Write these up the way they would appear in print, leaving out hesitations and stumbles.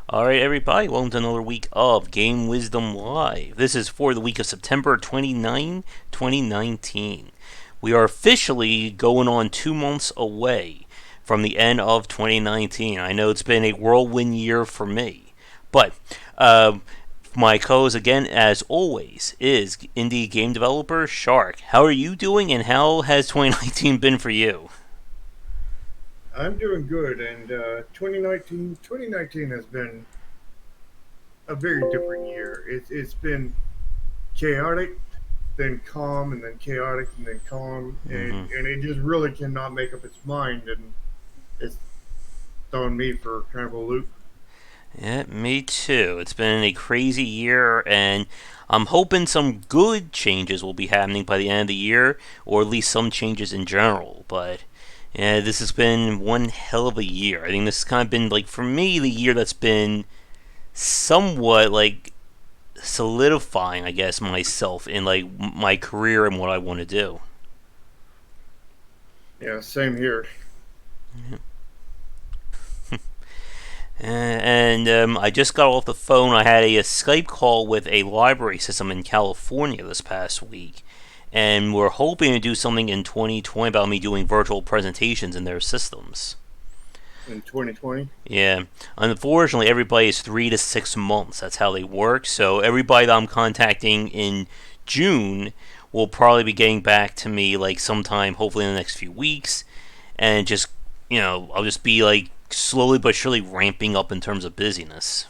Alright, everybody, welcome to another week of Game Wisdom Live. This is for the week of September 29, 2019. We are officially going on 2 months away from the end of 2019. I know it's been a whirlwind year for me, but my co-host, again, as always, is indie game developer Shark. How are you doing, and how has 2019 been for you? I'm doing good, and 2019 has been a very different year. It's been chaotic, then calm, and then chaotic, and then calm, Mm-hmm. and it just really cannot make up its mind, and it's throwing me for kind of a loop. Yeah, me too. It's been a crazy year, and I'm hoping some good changes will be happening by the end of the year, or at least some changes in general. But yeah, this has been one hell of a year. I think this has kind of been, like, for me, the year that's been somewhat, like, solidifying, I guess, myself in, like, my career and what I want to do. Yeah, same here. And I just got off the phone. I had a Skype call with a library system in California this past week, and we're hoping to do something in 2020 about me doing virtual presentations in their systems. In 2020. Yeah, unfortunately, everybody is 3 to 6 months. That's how they work. So everybody that I'm contacting in June will probably be getting back to me like sometime, hopefully in the next few weeks, and just I'll just be like slowly but surely ramping up in terms of busyness.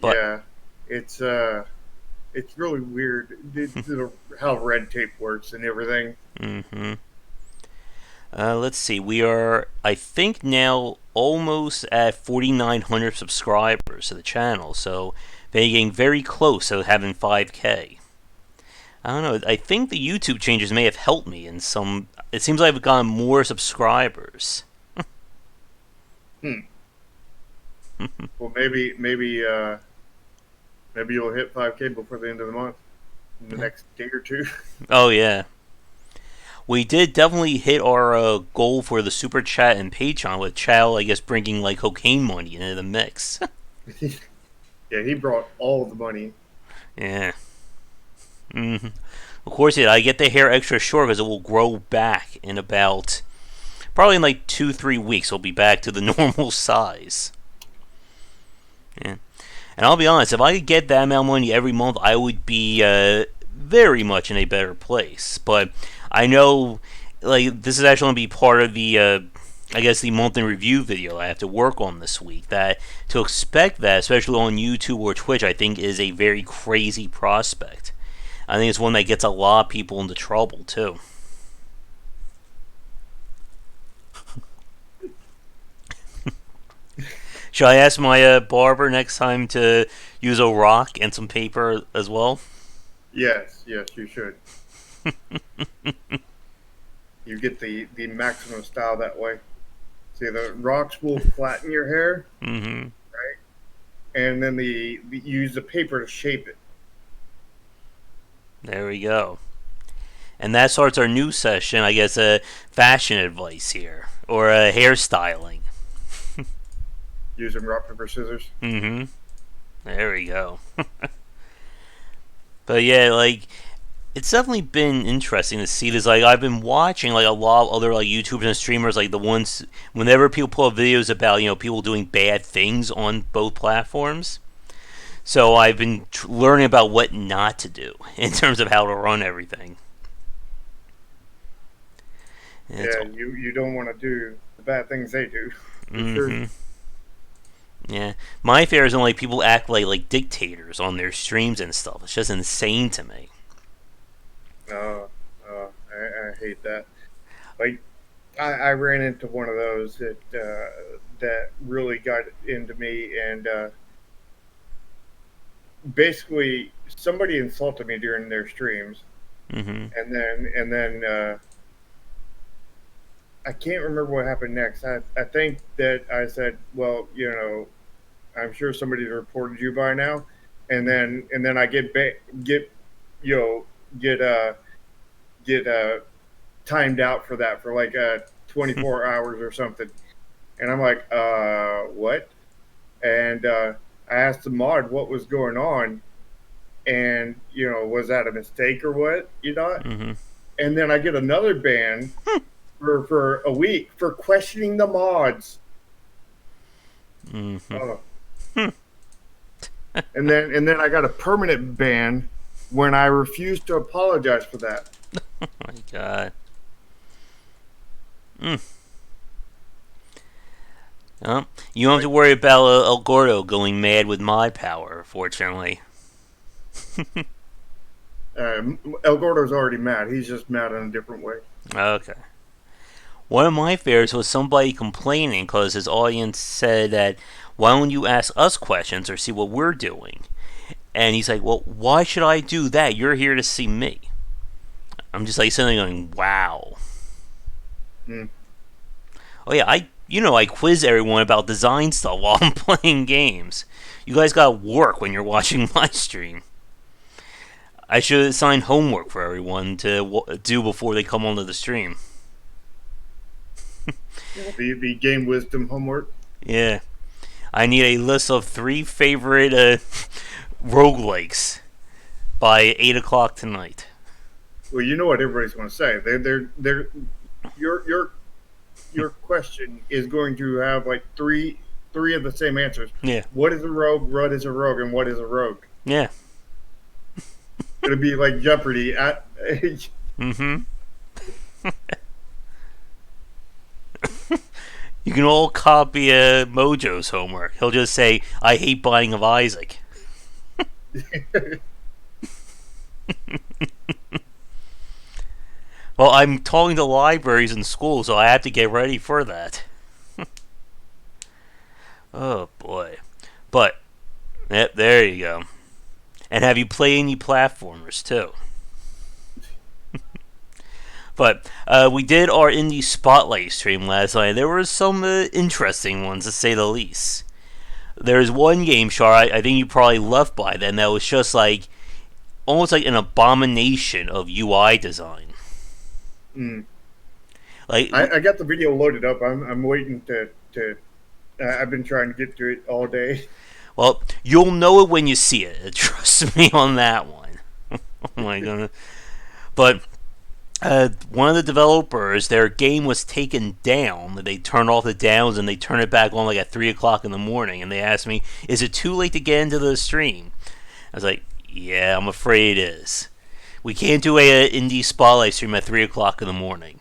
But Yeah, it's uh, it's really weird how red tape works and everything. hmm let's see. We are, I think, now almost at 4,900 subscribers to the channel. So they're getting very close to having 5K. I don't know. I think the YouTube changes may have helped me in some. It seems like I've gotten more subscribers. Hmm. Well, maybe you'll hit 5K before the end of the month in the next day or two. Oh yeah, we did definitely hit our goal for the super chat and Patreon with Chow, I guess, bringing like cocaine money into the mix. Yeah, he brought all the money. Yeah. hmm Of course, yeah. I get the hair extra short because it will grow back in about probably in like 2 3 weeks. It'll be back to the normal size. Yeah. And I'll be honest, if I could get that amount of money every month, I would be very much in a better place. But I know, like, this is actually going to be part of the, I guess, the month in review video I have to work on this week. That to expect that, especially on YouTube or Twitch, I think is a very crazy prospect. I think it's one that gets a lot of people into trouble too. Should I ask my barber next time to use a rock and some paper as well? Yes, yes, you should. You get the maximum style that way. See, the rocks will flatten your hair, Mm-hmm. and then you use the paper to shape it. There we go. And that starts our new session, I guess, fashion advice here, or hairstyling. Using rock paper scissors. Mm-hmm. There we go. But yeah, like it's definitely been interesting to see this. Like I've been watching like a lot of other like YouTubers and streamers, like the ones whenever people put up videos about people doing bad things on both platforms. So I've been learning about what not to do in terms of how to run everything. And it's Yeah, you don't want to do the bad things they do, for sure. mm-hmm. Yeah, my fear is when like people act like dictators on their streams and stuff. It's just insane to me. I hate that. Like I ran into one of those that really got into me, and basically somebody insulted me during their streams, Mm-hmm. and then I can't remember what happened next. I think that I said, well, I'm sure somebody's reported you by now, and then I get you know get get timed out for that for like 24 hours or something. And I'm like, what? And I asked the mod what was going on, and was that a mistake or what? Mm-hmm. And then I get another ban for a week for questioning the mods. Mm-hmm. Uh, and then I got a permanent ban when I refused to apologize for that. Oh my God. Mm. Well, you don't have to Like, worry about El Gordo going mad with my power, fortunately. El Gordo's already mad. He's just mad in a different way. Okay. One of my fears was somebody complaining because his audience said that, why don't you ask us questions or see what we're doing? And he's like, well, why should I do that? You're here to see me. I'm just like sitting there going, wow. Mm. Oh yeah, I quiz everyone about design stuff while I'm playing games. You guys gotta work when you're watching my stream. I should assign homework for everyone to do before they come onto the stream. The game wisdom homework. Yeah, I need a list of 3 favorite roguelikes by 8 o'clock tonight. Well, you know what everybody's going to say. They're your question is going to have like three of the same answers. Yeah, What is a rogue? What is a rogue? And what is a rogue? yeah. It'll be like Jeopardy. Mm-hmm. You can all copy Mojo's homework. He'll just say, "I hate Binding of Isaac." Well, I'm talking to libraries and schools, so I have to get ready for that. Oh boy. But, yep, there you go. And have you played any platformers too? But we did our indie spotlight stream last night. There were some interesting ones, to say the least. There's one game, Char, I think you probably left by then, that was just like almost like an abomination of UI design. Mm. Like, I got the video loaded up. I'm waiting to. I've been trying to get to it all day. well, you'll know it when you see it. Trust me on that one. Oh my goodness. But one of the developers, their game was taken down. They turned off the downs and they turned it back on like at 3 o'clock in the morning. And they asked me, "Is it too late to get into the stream?" I was like, "Yeah, I'm afraid it is. We can't do a indie spotlight stream at 3 o'clock in the morning."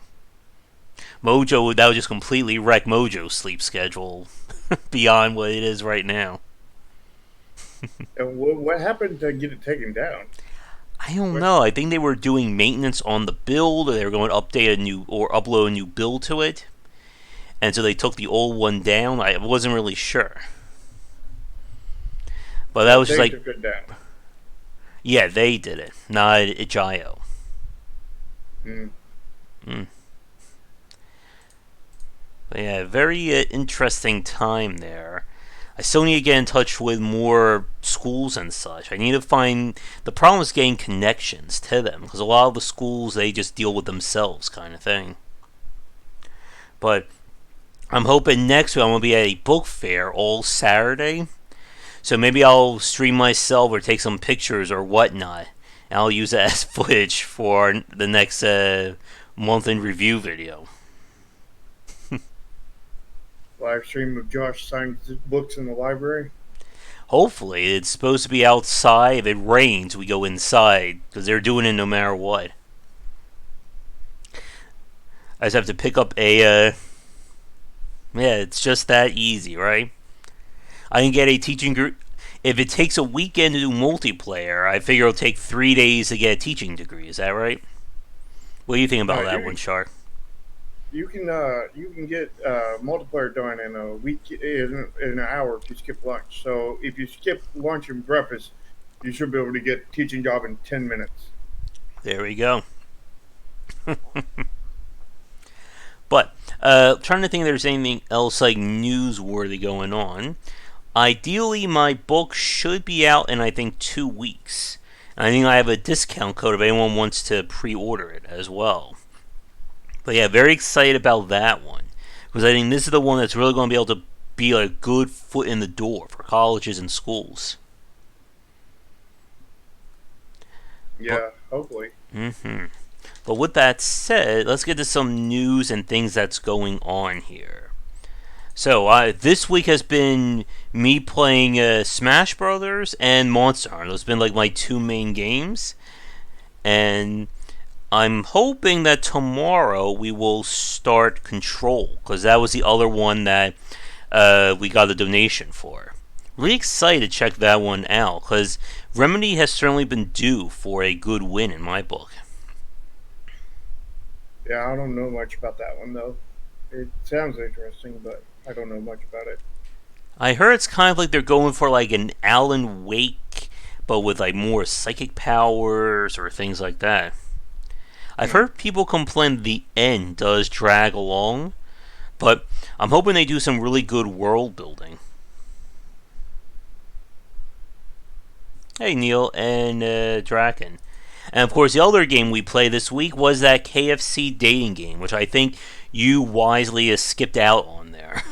Mojo, that would just completely wreck Mojo's sleep schedule beyond what it is right now. And what happened to get it taken down? I don't What? know. I think they were doing maintenance on the build, or they were going to update a new or upload a new build to it, and so they took the old one down. I wasn't really sure, but that So was just they like, took it down. yeah, they did it, not Itch.io. Mm. Mm. But yeah, very interesting time there. I still need to get in touch with more schools and such. I need to find the problem is getting connections to them because a lot of the schools they just deal with themselves, kind of thing. But I'm hoping next week I'm gonna be at a book fair all Saturday, so maybe I'll stream myself or take some pictures or whatnot, and I'll use that as footage for the next month in review video. Live stream of Josh signing books in the library. Hopefully, it's supposed to be outside. If it rains, we go inside because they're doing it no matter what. I just have to pick up a. Yeah, it's just that easy, right? I can get a teaching group. If it takes a weekend to do multiplayer, I figure it'll take 3 days to get a teaching degree. Is that right? What do you think about that one, Shark? You can get multiplayer done in a week in an hour if you skip lunch. So if you skip lunch and breakfast, you should be able to get a teaching job in 10 minutes. There we go. But trying to think if there's anything else like newsworthy going on. Ideally, my book should be out in I think 2 weeks. And I think I have a discount code if anyone wants to pre-order it as well. But yeah, very excited about that one. Because I think this is the one that's really going to be able to be a good foot in the door for colleges and schools. But Yeah, hopefully. hmm but with that said, let's get to some news and things that's going on here. So this week has been me playing Smash Brothers and Monster Hunter. Those have been like my two main games, and I'm hoping that tomorrow we will start Control, because that was the other one that we got a donation for. Really excited to check that one out, because Remedy has certainly been due for a good win in my book. Yeah, I don't know much about that one though. It sounds interesting, but I don't know much about it. I heard it's kind of like they're going for like an Alan Wake, but with like more psychic powers or things like that. I've Hmm. heard people complain the end does drag along, but I'm hoping they do some really good world building. Hey, Neil and Draken. And of course, the other game we played this week was that KFC dating game, which I think you wisely skipped out on there.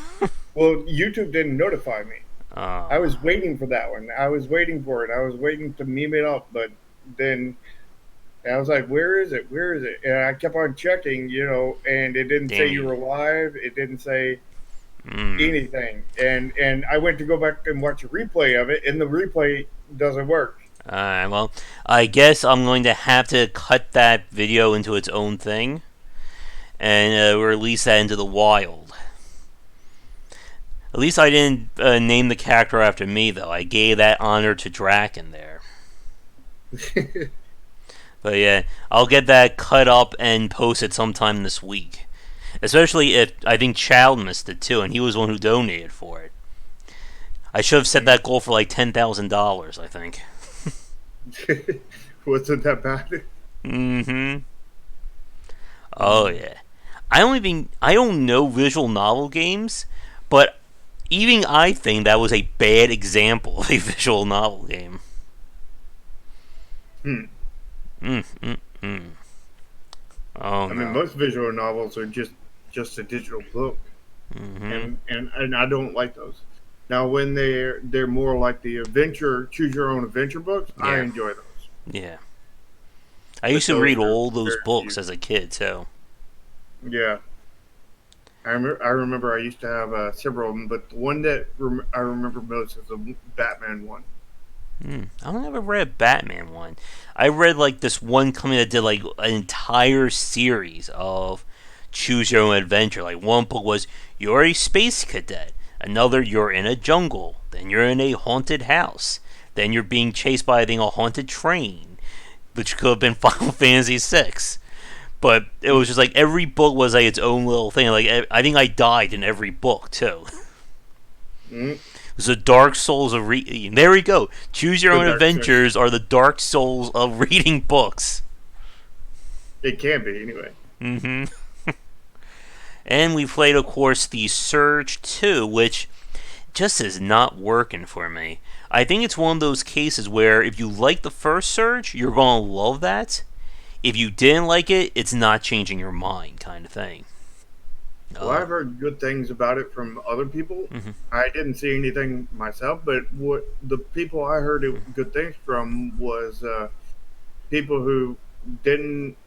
Well, YouTube didn't notify me. I uh, was waiting for that one. I was waiting for it. I was waiting to meme it up, but then I was like, "Where is it? Where is it?" And I kept on checking, and it didn't say damn you you. were live. It didn't say Mm. anything. And I went to go back and watch a replay of it, and the replay doesn't work. Well, I guess I'm going to have to cut that video into its own thing and release that into the wild. At least I didn't name the character after me, though. I gave that honor to Draken there. But yeah, I'll get that cut up and posted sometime this week. Especially if I think Child missed it too, and he was the one who donated for it. I should have set that goal for like $10,000, I think. Wasn't that bad? Mm-hmm. Oh Mm. yeah. I don't know visual novel games, but even I think that was a bad example of a visual novel game. Hmm. Mm, mm, mm. Oh I mean, no. most visual novels are just a digital book, Mm-hmm. and I don't like those. Now, when they're more like the adventure, choose your own adventure books, I Yeah. enjoy those. Yeah. I used But to those read are all those very books few. as a kid too. Yeah, I remember I used to have several of them, but the one that I remember most is the Batman one. I don't ever read a Batman one. I read like this one company that did like an entire series of choose your own adventure. Like one book was you're a space cadet, another you're in a jungle, then you're in a haunted house, then you're being chased by I think a haunted train, which could have been Final Fantasy VI. But it was just like every book was like its own little thing. Like I think I died in every book too. Mm-hmm. It was the Dark Souls of reading. There we go. Choose your The own Dark Souls. adventures are the Dark Souls of reading books. It can be anyway. Mm-hmm. And we played, of course, the Surge 2, which just is not working for me. I think it's one of those cases where if you like the first Surge, you're going to love that. If you didn't like it, it's not changing your mind, kind of thing. Well, Uh, I've heard good things about it from other people. mm-hmm. I didn't see anything myself, but what the people I heard good things from was people who didn't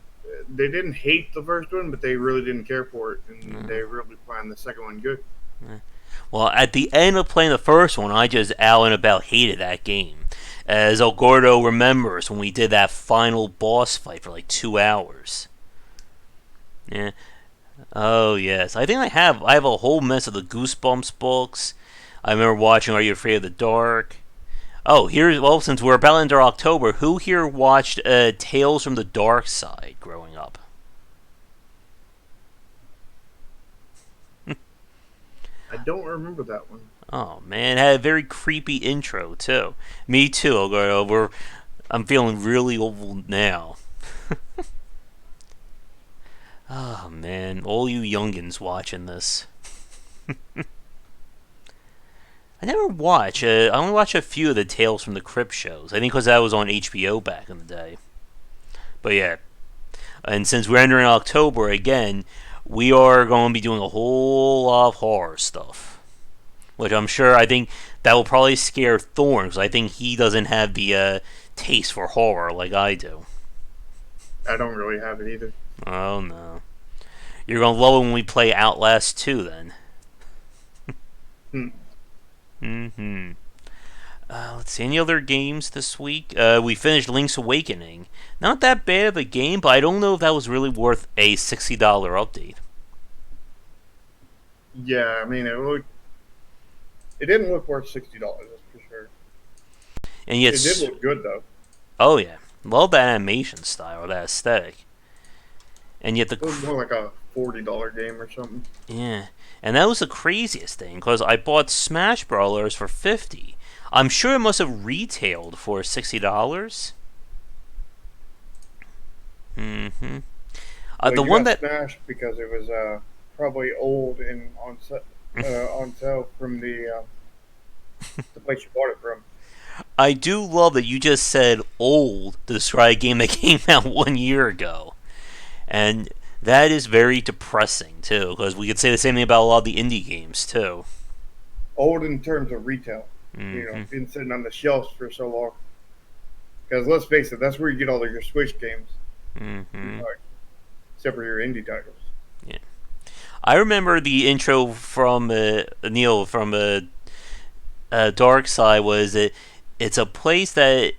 they didn't hate the first one, but they really didn't care for it, and Uh, they really find the second one good. well, at the end of playing the first one, I just out and about hated that game. As El Gordo remembers when we did that final boss fight for like 2 hours. Yeah. Oh yes, I think I have a whole mess of the Goosebumps books. I remember watching Are You Afraid of the Dark? Oh, here's well since we're about to enter October, who here watched Tales from the Dark Side growing up? I don't remember that one. Oh man, it had a very creepy intro too. Me too. I'll go over. I'm feeling really old now. Oh man, all you youngins watching this. I never watch. I only watch a few of the Tales from the Crypt shows. I think because that was on HBO back in the day. But yeah, and since we're entering October again, we are going to be doing a whole lot of horror stuff, which I'm sure I think that will probably scare Thorn because I think he doesn't have the taste for horror like I do. I don't really have it either. Oh no, you're gonna love it when we play Outlast 2 then. Hmm. Mm-hmm. Let's see, any other games this week? We finished Link's Awakening. Not that bad of a game, but I don't know if that was really worth a $60 update. Yeah, I mean it didn't look worth $60, that's for sure. And yet, It did look good though. oh yeah, love that animation style, that aesthetic. And yet It was more like a $40 game or something. yeah, and that was the craziest thing because I bought Smash Brawlers for 50. I'm sure it must have retailed for $60. Mm-hmm. Well, The you one got that smashed because it was probably old and on sale from the place you bought it from. I do love that you just said old to describe a game that came out 1 year ago. And that is very depressing, too, because we could say the same thing about a lot of the indie games, too. Old in terms of retail. You know, Mm-hmm. been sitting on the shelves for so long. Because let's face it, that's where you get all of your Switch games, Mm-hmm. except for your indie titles. Yeah. I remember the intro from Neil from Dark Side was that it's a place that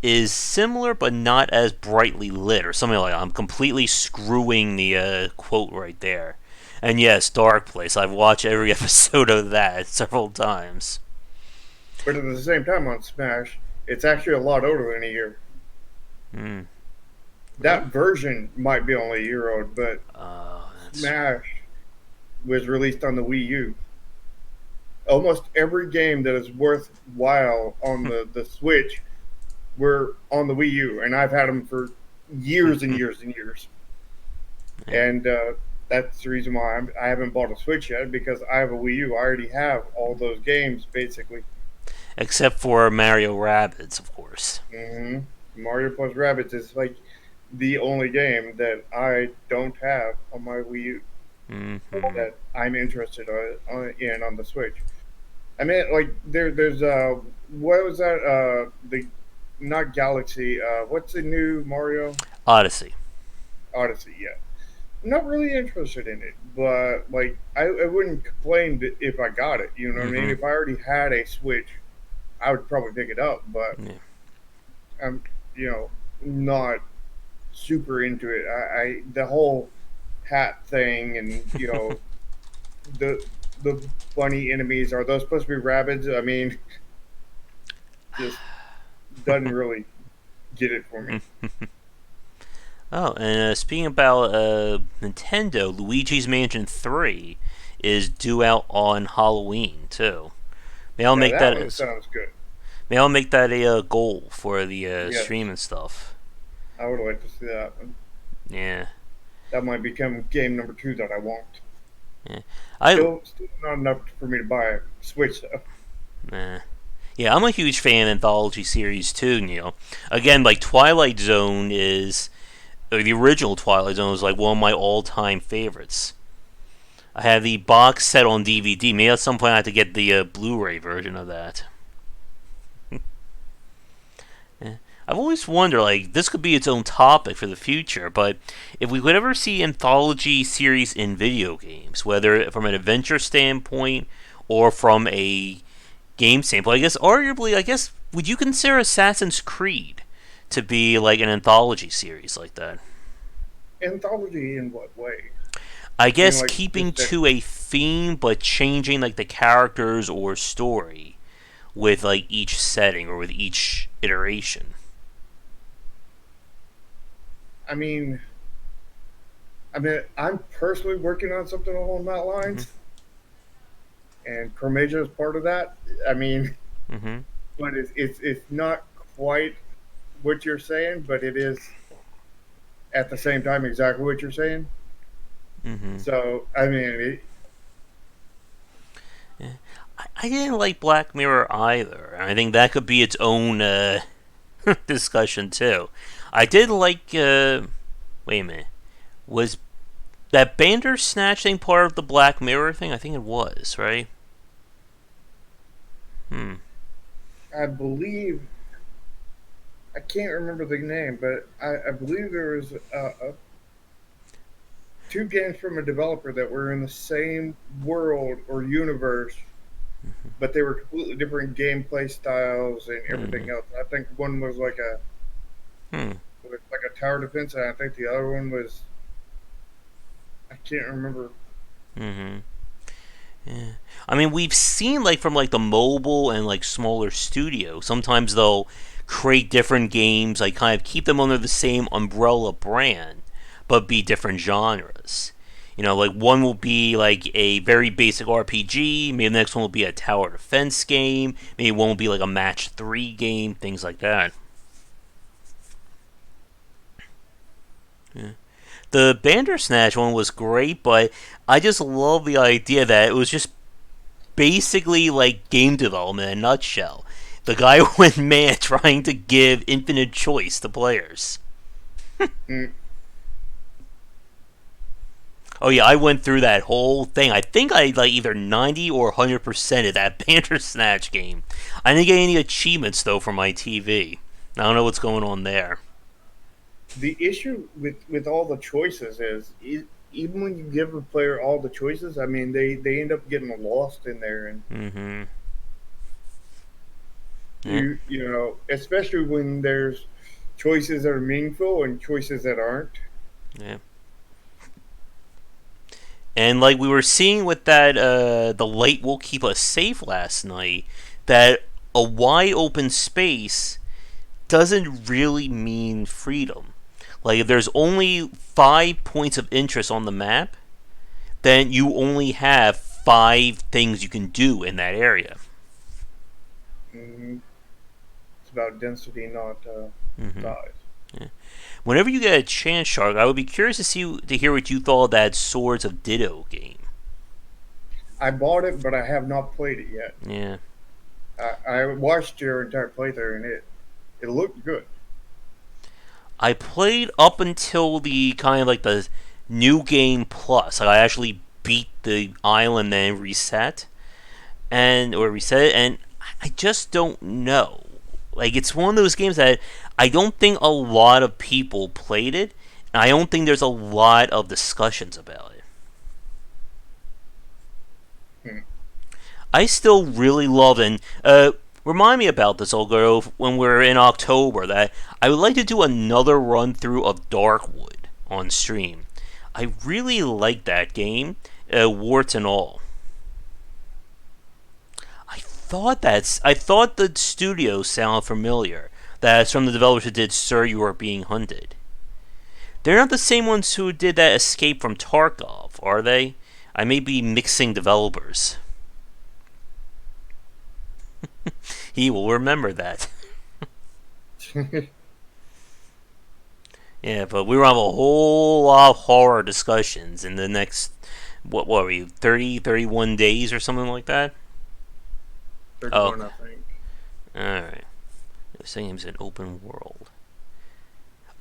is similar but not as brightly lit, or something like that. I'm completely screwing the quote right there. And yes, Dark Place. I've watched every episode of that several times. But at the same time, on Smash, it's actually a lot older than a year. Hmm. That version might be only a year old, but That's. Smash was released on the Wii U. Almost every game that is worthwhile on the Switch were on the Wii U, and I've had them for years and years and years. Yeah. And that's the reason why I haven't bought a Switch yet, because I have a Wii U. I already have all those games basically. Except for Mario Rabbids, of course. hmm Mario plus Rabbids is like the only game that I don't have on my Wii U Mm-hmm. that I'm interested in on the Switch. I mean, like there's what was that? The not Galaxy. What's the new Mario Odyssey. Odyssey? Yeah, I'm not really interested in it, but like I wouldn't complain if I got it. You know what I mean? Mm-hmm. If I already had a Switch, I would probably pick it up. But Yeah. I'm not super into it. I the whole hat thing and the the bunny enemies, are those supposed to be rabbits? I mean, just doesn't really get it for me. Oh, and speaking about Nintendo, Luigi's Mansion 3 is due out on Halloween too. May I'll Now make that that one as sounds good. May I'll make that a goal for the stream Yes, and stuff. I would like to see that one. Yeah, That might become game number two that I want. yeah. I Still not enough for me to buy a Switch though. yeah, I'm a huge fan of anthology series too. Neil, again, like Twilight Zone is the original Twilight Zone was like one of my all-time favorites. I have the box set on DVD. Maybe at some point I have to get the Blu-ray version of that. Yeah. I've always wondered, like, this could be its own topic for the future, but if we could ever see anthology series in video games, whether from an adventure standpoint or from a game standpoint, I guess, arguably, would you consider Assassin's Creed to be like an anthology series like that? Anthology in what way? I I mean, guess like keeping just that. to a theme but changing like the characters or story with like each setting or with each iteration. I mean, I'm personally working on something along that Mm-hmm. lines, and Chromasia is part of that. I mean, Mm-hmm. but it's not quite what you're saying, but it is at the same time exactly what you're saying. Mm-hmm. So I mean, Yeah. I didn't like Black Mirror either. I think that could be its own discussion too. I did like. Wait a minute. Was that Bandersnatch thing part of the Black Mirror thing? I think it was, right? Hmm. I believe I can't remember the name, but I believe there was two games from a developer that were in the same world or universe, but they were completely different gameplay styles and Hmm. everything else. I think one was Hmm. like a tower defense, and I think the other one was I can't remember. Hmm. Yeah. I mean, we've seen like from like the mobile and like smaller studios. Sometimes they'll create different games, like kind of keep them under the same umbrella brand, but be different genres. Like one will be like a very basic RPG. Maybe the next one will be a tower defense game. Maybe one will be like a match three game. Things like that. Yeah. The Bandersnatch one was great, but I just love the idea that it was just basically like game development in a nutshell. The guy went mad trying to give infinite choice to players. Mm, Oh yeah, I went through that whole thing. I think I like either 90 or 100% of that Bandersnatch game. I didn't get any achievements though for my TV. I don't know what's going on there. the issue with all the choices is even when you give a player all the choices, I mean they end up getting lost in there, and Mm-hmm. Yeah. you know especially when there's choices that are meaningful and choices that aren't. Yeah. And like we were seeing with that, the light will keep us safe last night. That a wide open space doesn't really mean freedom. Like if there's only 5 points of interest on the map, then you only have 5 things you can do in that area. Mm, it's about density, not Mm-hmm. size. Yeah. Whenever you get a chance, Shark, I would be curious to hear what you thought of that Swords of Ditto game. I bought it, but I have not played it yet. Yeah, I watched your entire playthrough, and it looked good. I played up until the kind of like the new game plus. Like I actually beat the island, then reset or reset it, and I just don't know. Like it's one of those games that I don't think a lot of people played it, and I don't think there's a lot of discussions about it. Hmm. I still really love it. And remind me about this, Olga, when we're in October. That I would like to do another run through of Darkwood on stream. I really like that game, warts and all. I thought the studio sounded familiar. That's from the developers who did Sir, You Are Being Hunted. They're not the same ones who did that Escape from Tarkov, are they? I may be mixing developers. He will remember that. Yeah, but we will have a whole lot of horror discussions in the next, what are we, 30, 31 days or something like that? Oh, 31, okay. I think. Alright. This game's an open world.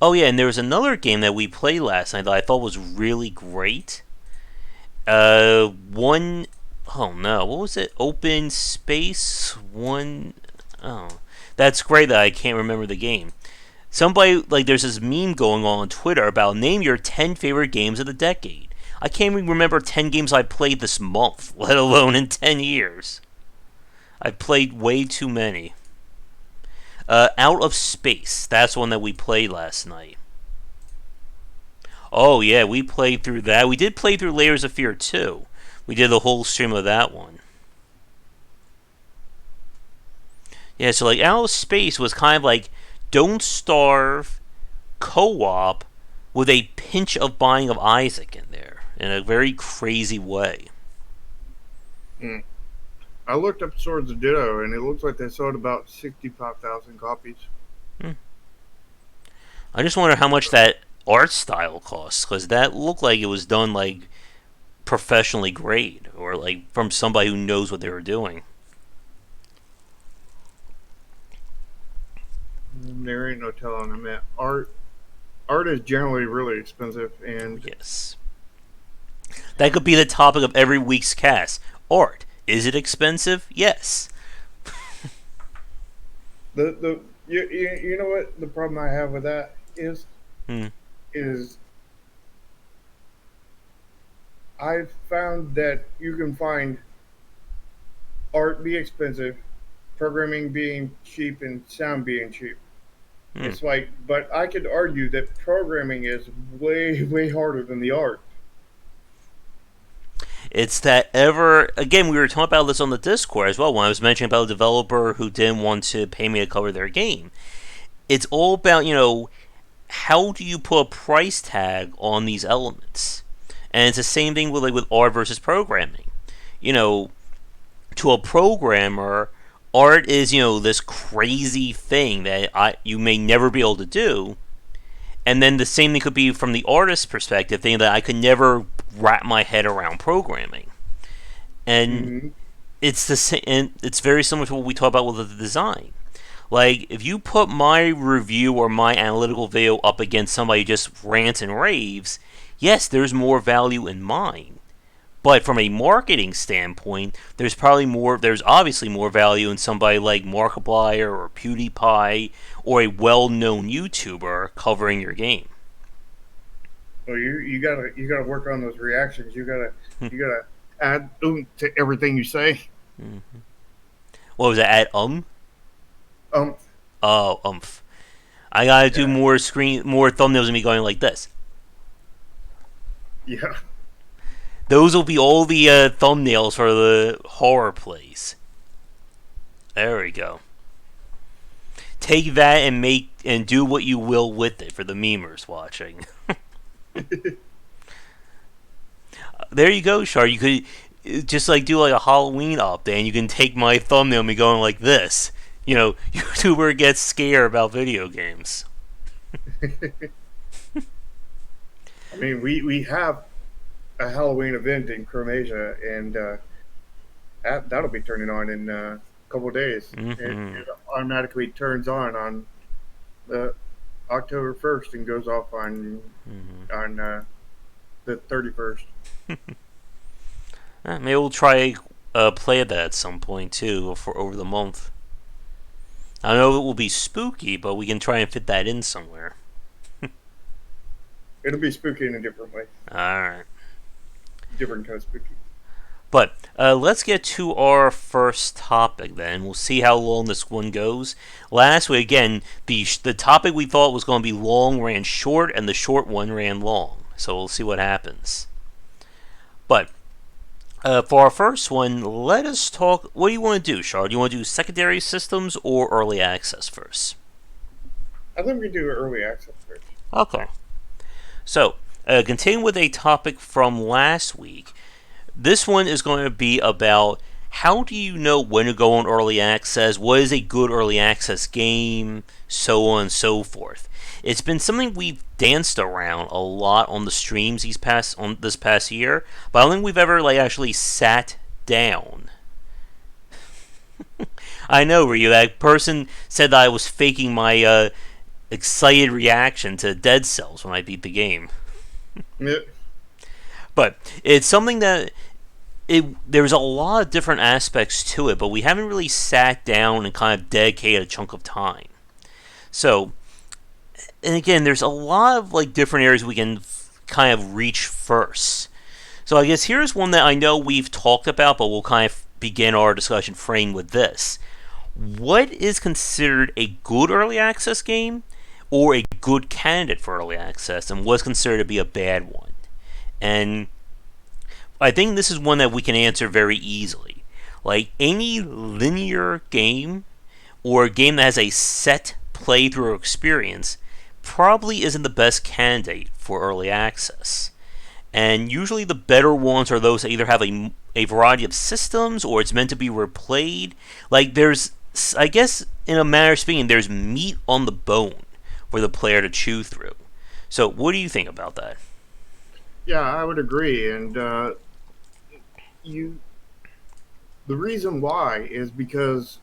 Oh, yeah, and there was another game that we played last night that I thought was really great. One, oh no, what was it? Open Space? One, oh. That's great that I can't remember the game. Somebody, like, there's this meme going on Twitter about name your 10 favorite games of the decade. I can't even remember 10 games I played this month, let alone in 10 years. I've played way too many. Out of Space. That's one that we played last night. Oh, yeah, we played through that. We did play through Layers of Fear too. We did the whole stream of that one. Yeah, so like Out of Space was kind of like Don't Starve co-op with a pinch of Binding of Isaac in there in a very crazy way. Hmm. I looked up Swords of Ditto, and it looks like they sold about 65,000 copies. Hmm. I just wonder how much that art style costs because that looked like it was done like professionally great or like from somebody who knows what they were doing. There ain't no telling them that art is generally really expensive, and Yes. That could be the topic of every week's cast. Art. Is it expensive? Yes. You know what the problem I have with that Hmm. is I've found that you can find art be expensive, programming being cheap, and sound being cheap. Hmm. It's like, but I could argue that programming is way harder than the art. It's that ever again. We were talking about this on the Discord as well when I was mentioning about a developer who didn't want to pay me to cover their game. It's all about how do you put a price tag on these elements, and it's the same thing with art versus programming. You know, to a programmer, art is this crazy thing that you may never be able to do, and then the same thing could be from the artist's perspective, thinking that I could never wrap my head around programming. And Hmm. it's the same. And it's very similar to what we talk about with the design. Like if you put my review or my analytical video up against somebody who just rants and raves, yes, there's more value in mine. But from a marketing standpoint, there's obviously more value in somebody like Markiplier or PewDiePie or a well-known YouTuber covering your game. Well, you gotta work on those reactions. You gotta add to everything you say. What was that? At Um, Oh, I gotta do yeah, more thumbnails of me going like this. yeah. Those will be all the thumbnails for the horror plays. There we go. Take that and do what you will with it for the memers watching. There you go, Shar. You could just do like a Halloween update, and you can take my thumbnail and be going like this. YouTuber gets scared about video games. I mean, we have a Halloween event in Croatia, and that'll be turning on in a couple of days. Mm-hmm. It automatically turns on the October 1st and goes off on the 31st. Maybe we'll try play that at some point too for over the month. I know it will be spooky, but we can try and fit that in somewhere. It'll be spooky in a different way, All right. different kind of spooky. But let's get to our first topic then. We'll see how long this one goes. Last week, again, the topic we thought was going to be long ran short, and the short one ran long. So we'll see what happens. But for our first one, let us talk. What do you want to do, Char? Do you want to do secondary systems or early access first? I think we do early access first. Okay. So, continuing with a topic from last week, this one is going to be about how do you know when to go on early access, what is a good early access game, so on and so forth. It's been something we've danced around a lot on the streams this past year, but I don't think we've ever actually sat down. I know, Ryu. That person said that I was faking my excited reaction to Dead Cells when I beat the game. Yeah. But it's something that there's a lot of different aspects to it, but we haven't really sat down and kind of dedicated a chunk of time. So, and again, there's a lot of different areas we can kind of reach first. So I guess here's one that I know we've talked about, but we'll kind of begin our discussion frame with this. What is considered a good early access game or a good candidate for early access, and what's considered to be a bad one? And I think this is one that we can answer very easily. Like any linear game or a game that has a set playthrough experience probably isn't the best candidate for early access. And usually the better ones are those that either have a variety of systems or it's meant to be replayed. I guess, in a manner of speaking, there's meat on the bone for the player to chew through. So, what do you think about that? Yeah, I would agree. And you, the reason why is because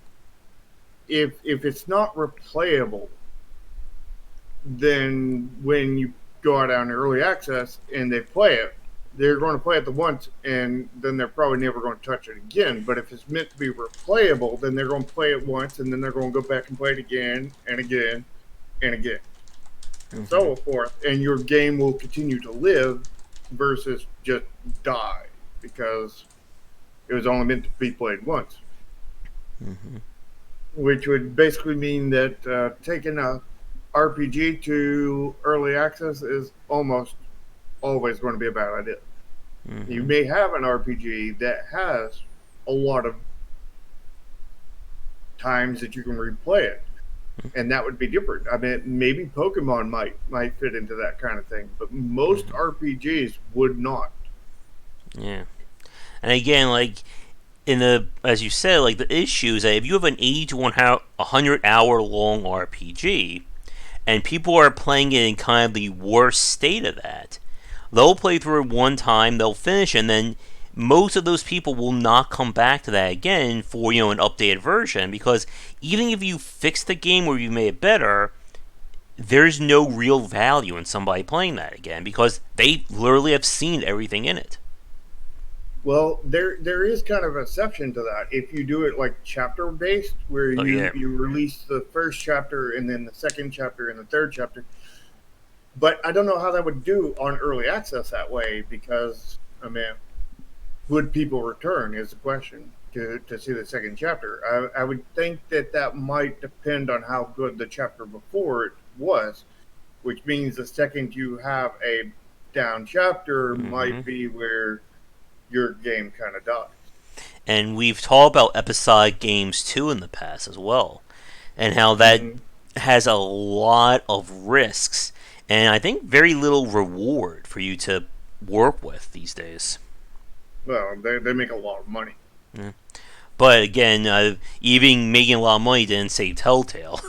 if it's not replayable, then when you go out on early access and they play it, they're going to play it the once, and then they're probably never going to touch it again. But if it's meant to be replayable, then they're going to play it once, and then they're going to go back and play it again and again and again, and Mm-hmm. so forth. And your game will continue to live versus just die because it was only meant to be played once, Mm-hmm. which would basically mean that taking a RPG to early access is almost always going to be a bad idea. You Mm-hmm. may have an RPG that has a lot of times that you can replay it, and that would be different. I mean, maybe Pokemon might fit into that kind of thing, but most Mm-hmm. RPGs would not. Yeah. And again, like in the as you said, like the issue is that if you have an 80 to 100 hour long RPG, and people are playing it in kind of the worst state of that, they'll play through it one time, they'll finish, and then most of those people will not come back to that again for an updated version because even if you fix the game or you made it better, there's no real value in somebody playing that again because they literally have seen everything in it. Well, there is kind of an exception to that. If you do it like chapter based, where Oh yeah. you release the first chapter and then the second chapter and the third chapter, but I don't know how that would do on early access that way because I mean, would people return is the question to see the second chapter. I would think that that might depend on how good the chapter before it was, which means the second you have a down chapter Mm-hmm. might be where your game kind of dies. And we've talked about episodic games too in the past as well, and how that Mm-hmm. has a lot of risks and I think very little reward for you to work with these days. Well, they make a lot of money. Yeah. But again, even making a lot of money didn't save Telltale.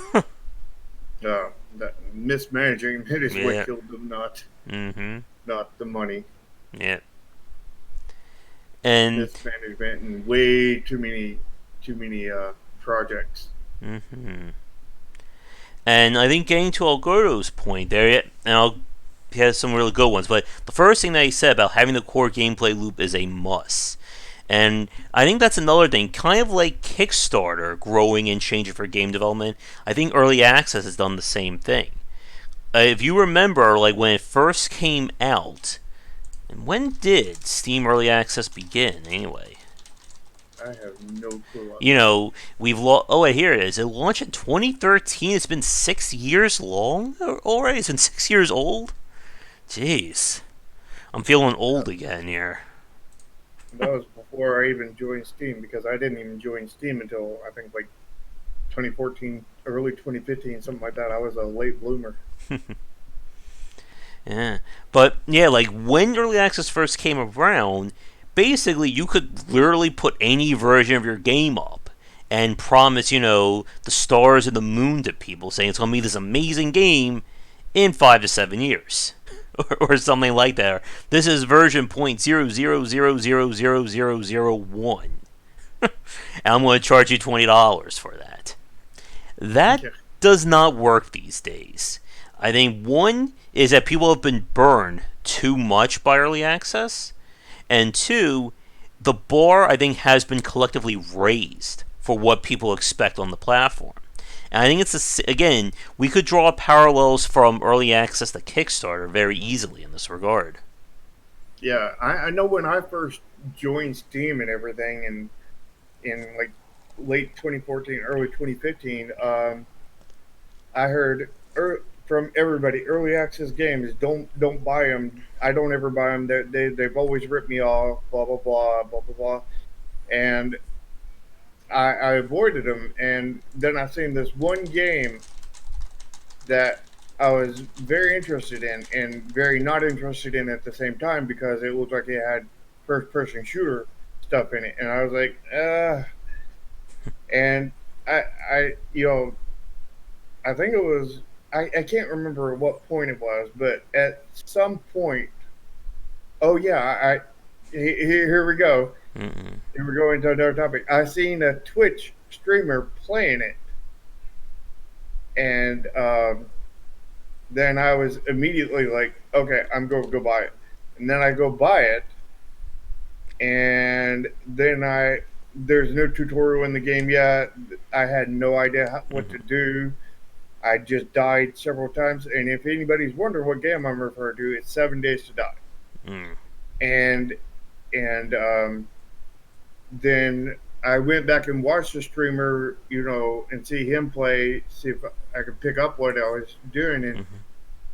That mismanaging it is what Yeah. killed them, Mm-hmm. not the money. Yeah. And Mismanagement and way too many projects. mm-hmm. And I think getting to Alberto's point there, and he has some really good ones. But the first thing that he said about having the core gameplay loop is a must. And I think that's another thing, kind of like Kickstarter growing and changing for game development. I think Early Access has done the same thing. If you remember, like when it first came out, and when did Steam Early Access begin anyway? I have no clue on You that. know, oh wait, here it is. It launched in 2013. It's been 6 years long already. It's been 6 years old. Jeez, I'm feeling old That, again here. that was before I even joined Steam because I didn't even join Steam until I think like 2014, early 2015, something like that. I was a late bloomer. Yeah, but yeah, like when early access first came around, basically you could literally put any version of your game up and promise, the stars and the moon to people, saying it's gonna be this amazing game in 5 to 7 years. Or something like that. This is version 0.000000001, and I'm going to charge you $20 for that. That Yeah. does not work these days. I think one is that people have been burned too much by early access, and two, the bar I think has been collectively raised for what people expect on the platform. And I think again, we could draw parallels from early access to Kickstarter very easily in this regard. Yeah, I know when I first joined Steam and everything, and in like late 2014, early 2015, I heard from everybody, early access games don't buy them. I don't ever buy them. They've always ripped me off. Blah blah blah blah blah blah. And I avoided them. And then I seen this one game that I was very interested in and very not interested in at the same time because it looked like it had first person shooter stuff in it, and I was like, and I I think it was I can't remember what point it was, but at some point, oh yeah, here we go. Mm-mm. Here we go into another topic. I seen a Twitch streamer playing it, and then I was immediately like, okay, I'm going to go buy it. and then I go buy it, and then there's no tutorial in the game yet. I had no idea what to Mm-hmm. do. I just died several times, and if anybody's wondering what game I'm referring to, it's 7 Days to Die. Mm. And and then I went back and watched the streamer, and see him play, see if I could pick up what I was doing, and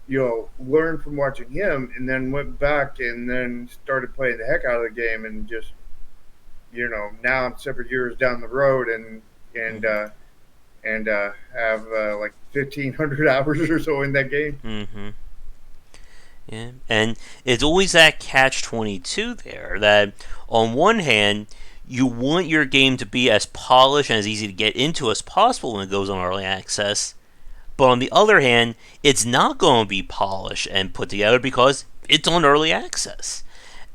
Mm-hmm. learn from watching him, and then went back and then started playing the heck out of the game, and just now I'm several years down the road, and Mm-hmm. uh, and have like 1,500 hours or so in that game. Mm-hmm. Yeah, and it's always that catch-22 there. That on one hand, you want your game to be as polished and as easy to get into as possible when it goes on early access, but on the other hand, it's not going to be polished and put together because it's on early access.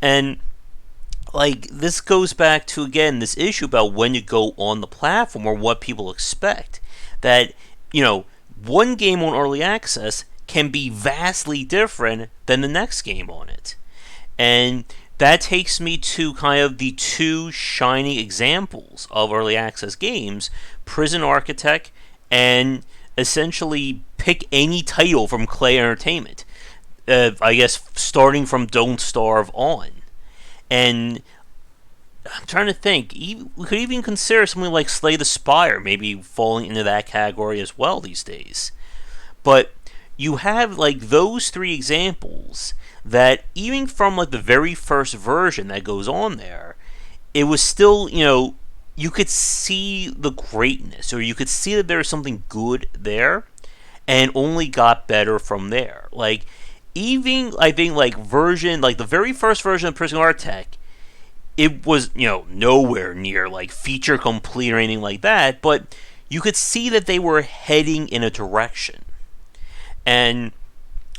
And like this goes back to again this issue about when you go on the platform or what people expect. That you know, one game on early access can be vastly different than the next game on it. And that takes me to kind of the two shining examples of early access games, Prison Architect and essentially pick any title from Clay Entertainment. I guess starting from Don't Starve on. And I'm trying to think. We could even consider something like Slay the Spire, maybe falling into that category as well these days. But you have like those three examples that even from like the very first version that goes on there, it was still you could see the greatness, or you could see that there was something good there, and only got better from there. Like even I think like version like the very first version of Prison Architect, it was nowhere near like feature complete or anything like that, but you could see that they were heading in a direction. And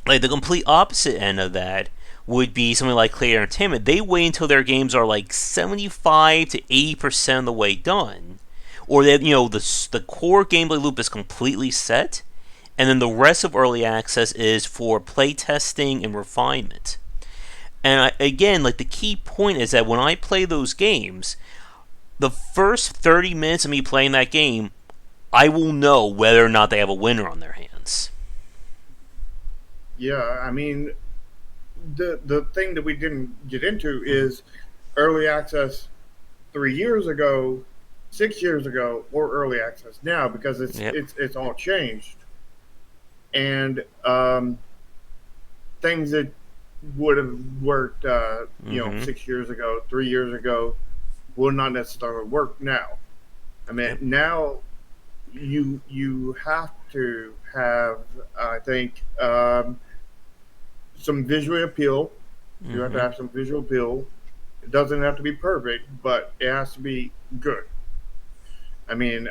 like the complete opposite end of that would be something like Clay Entertainment. They wait until their games are like 75 to 80% of the way done, or that the core gameplay loop is completely set, and then the rest of early access is for playtesting and refinement. And again, like the key point is that when I play those games, the first 30 minutes of me playing that game, I will know whether or not they have a winner on their hands. Yeah, I mean, the thing that we didn't get into Mm-hmm. is early access 3 years ago, 6 years ago, or early access now, because it's Yep. it's it's all changed. And things that would have worked, Mm-hmm. 6 years ago, 3 years ago, will not necessarily work now. I mean, Yep. now you have to have, I think, some visual appeal. You have to Mm-hmm. have some visual appeal. It doesn't have to be perfect, but it has to be good. I mean,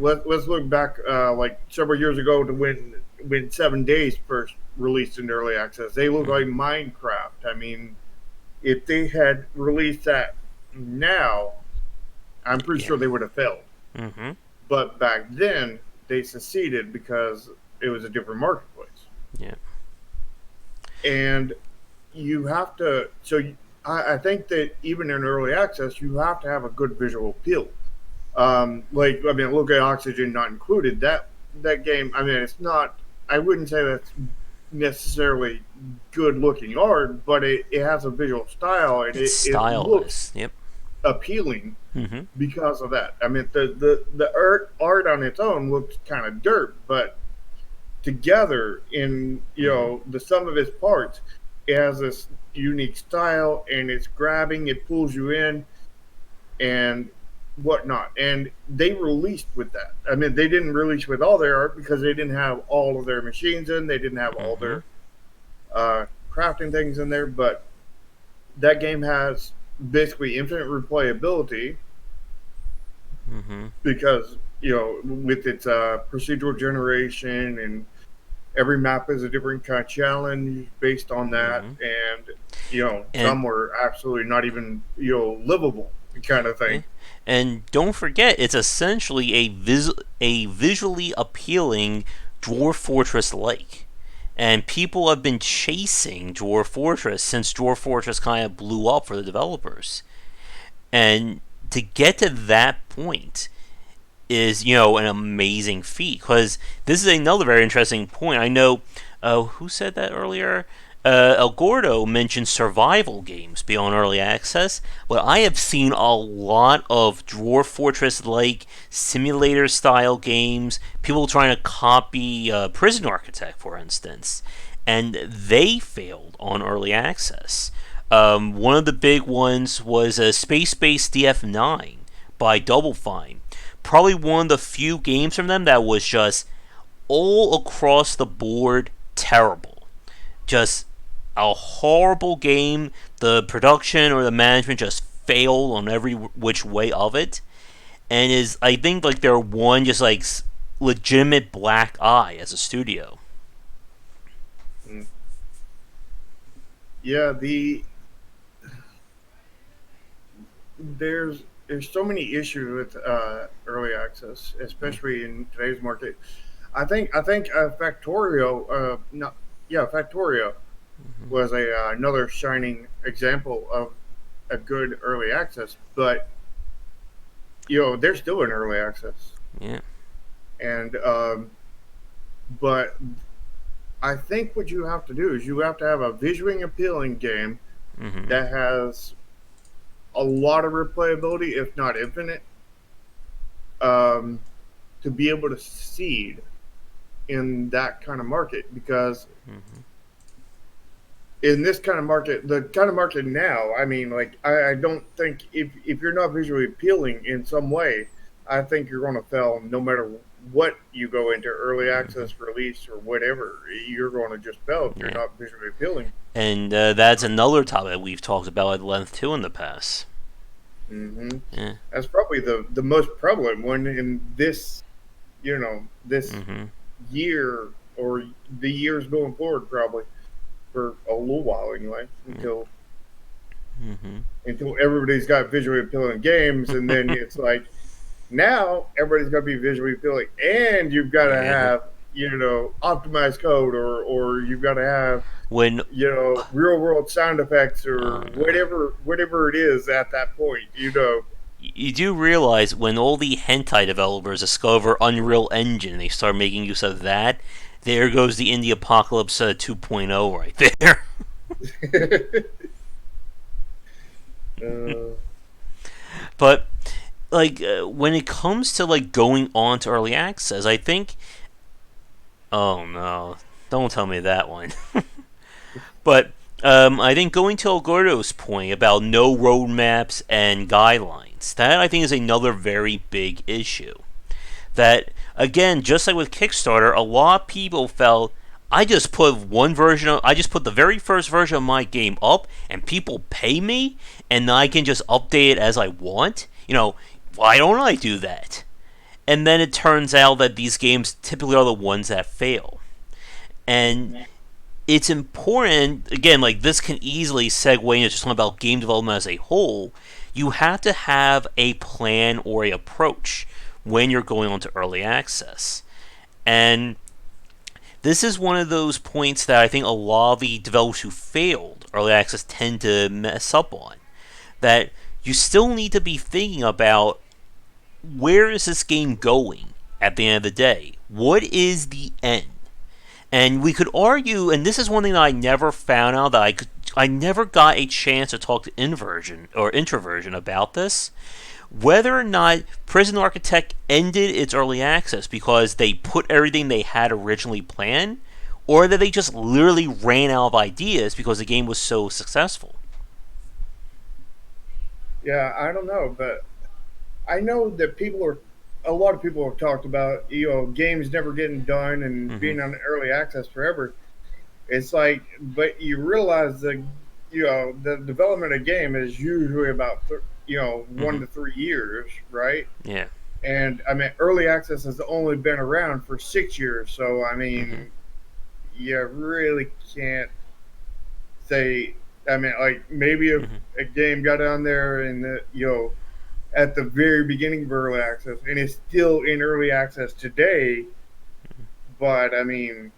let's look back like several years ago to when 7 Days first released in early access. They look Mm-hmm. like Minecraft. I mean, if they had released that now, I'm pretty Yeah. sure they would have failed. Mm-hmm. But back then, they succeeded because it was a different marketplace, Yeah. and you have to. I think that even in early access, you have to have a good visual appeal. Like, I mean, look at Oxygen Not Included. That game. I mean, it's not. I wouldn't say that's necessarily good looking art, but it has a visual style, and It's it looks stylized. Yep. appealing Mm-hmm. because of that. I mean, the art on its own looks kind of dirt, but together in Mm-hmm. the sum of its parts, it has this unique style, and it's grabbing. It pulls you in, and whatnot. And they released with that. I mean, they didn't release with all their art because they didn't have all of their machines in. They didn't have all Mm-hmm. their crafting things in there. But that game has basically infinite replayability Mm-hmm. because with its procedural generation, and every map is a different kind of challenge based on that, Mm-hmm. and And some were absolutely not even livable kind of yeah. thing. And don't forget, it's essentially a visually appealing Dwarf Fortress like. And people have been chasing Dwarf Fortress since Dwarf Fortress kind of blew up for the developers. And to get to that point is, an amazing feat. Because this is another very interesting point. I know, who said that earlier? El Gordo mentioned survival games beyond early access, but I have seen a lot of Dwarf Fortress like simulator style games, people trying to copy Prison Architect, for instance, and they failed on early access. One of the big ones was a Space Base DF9 by Double Fine. Probably one of the few games from them that was just all across the board terrible. Just a horrible game. The production or the management just failed on every which way of it, and is, I think, like their one just like legitimate black eye as a studio. Mm. Yeah, there's so many issues with early access, especially in today's market. I think Factorio, not yeah, Factorio was a another shining example of a good early access, but they're still in early access, Yeah. and but I think what you have to do is you have to have a visually appealing game Mm-hmm. that has a lot of replayability, if not infinite, um, to be able to succeed in that kind of market. Because Mm-hmm. in this kind of market, the kind of market now, I mean, like I don't think if you're not visually appealing in some way, I think you're going to fail no matter what you go into early Mm-hmm. access, release, or whatever. You're going to just fail if you're Yeah. not visually appealing. And that's another topic that we've talked about at length too in the past. Hmm. Yeah. That's probably the most prevalent one in this Mm-hmm. year or the years going forward, probably for a little while anyway, Yeah. Mm-hmm. until everybody's got visually appealing games, and then it's like now everybody's got to be visually appealing, and you've got to Yeah. have optimized code, or you've got to have When real world sound effects or uh, whatever it is at that point. you do realize when all the hentai developers discover Unreal Engine, they start making use of that. There goes the Indie Apocalypse 2.0 right there. uh, But like when it comes to like going on to early access, I think. Oh no! Don't tell me that one. But I think going to El Gordo's point about no roadmaps and guidelines, that I think is another very big issue. That again, just like with Kickstarter, a lot of people felt I just put the very first version of my game up, and people pay me, and I can just update it as I want. Why don't I do that? And then it turns out that these games typically are the ones that fail. And it's important, again, like this can easily segue into just talking about game development as a whole. You have to have a plan or a approach when you're going on to early access. And this is one of those points that I think a lot of the developers who failed early access tend to mess up on. That you still need to be thinking about, where is this game going at the end of the day? What is the end? And we could argue, and this is one thing that I never found out, that I never got a chance to talk to Inversion or Introversion about this, whether or not Prison Architect ended its early access because they put everything they had originally planned, or that they just literally ran out of ideas because the game was so successful. yeah, I don't know, but I know that a lot of people have talked about games never getting done and Mm-hmm. being on early access forever. It's like, but you realize that the development of game is usually about 1 to 3 years, right? Yeah. And I mean, early access has only been around for 6 years, so I Mm-hmm. mean, you really can't say. I mean, like maybe if Mm-hmm. a game got on there and at the very beginning of early access and it's still in early access today, but I mean,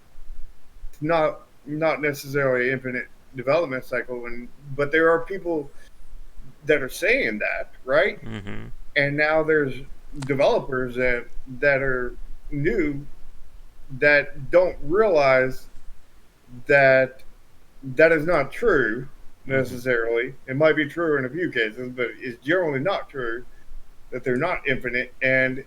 not necessarily infinite development cycle, and but there are people that are saying that, right? Mm-hmm. And now there's developers that are new that don't realize that that is not true Mm-hmm. necessarily. It might be true in a few cases, but it's generally not true that they're not infinite, and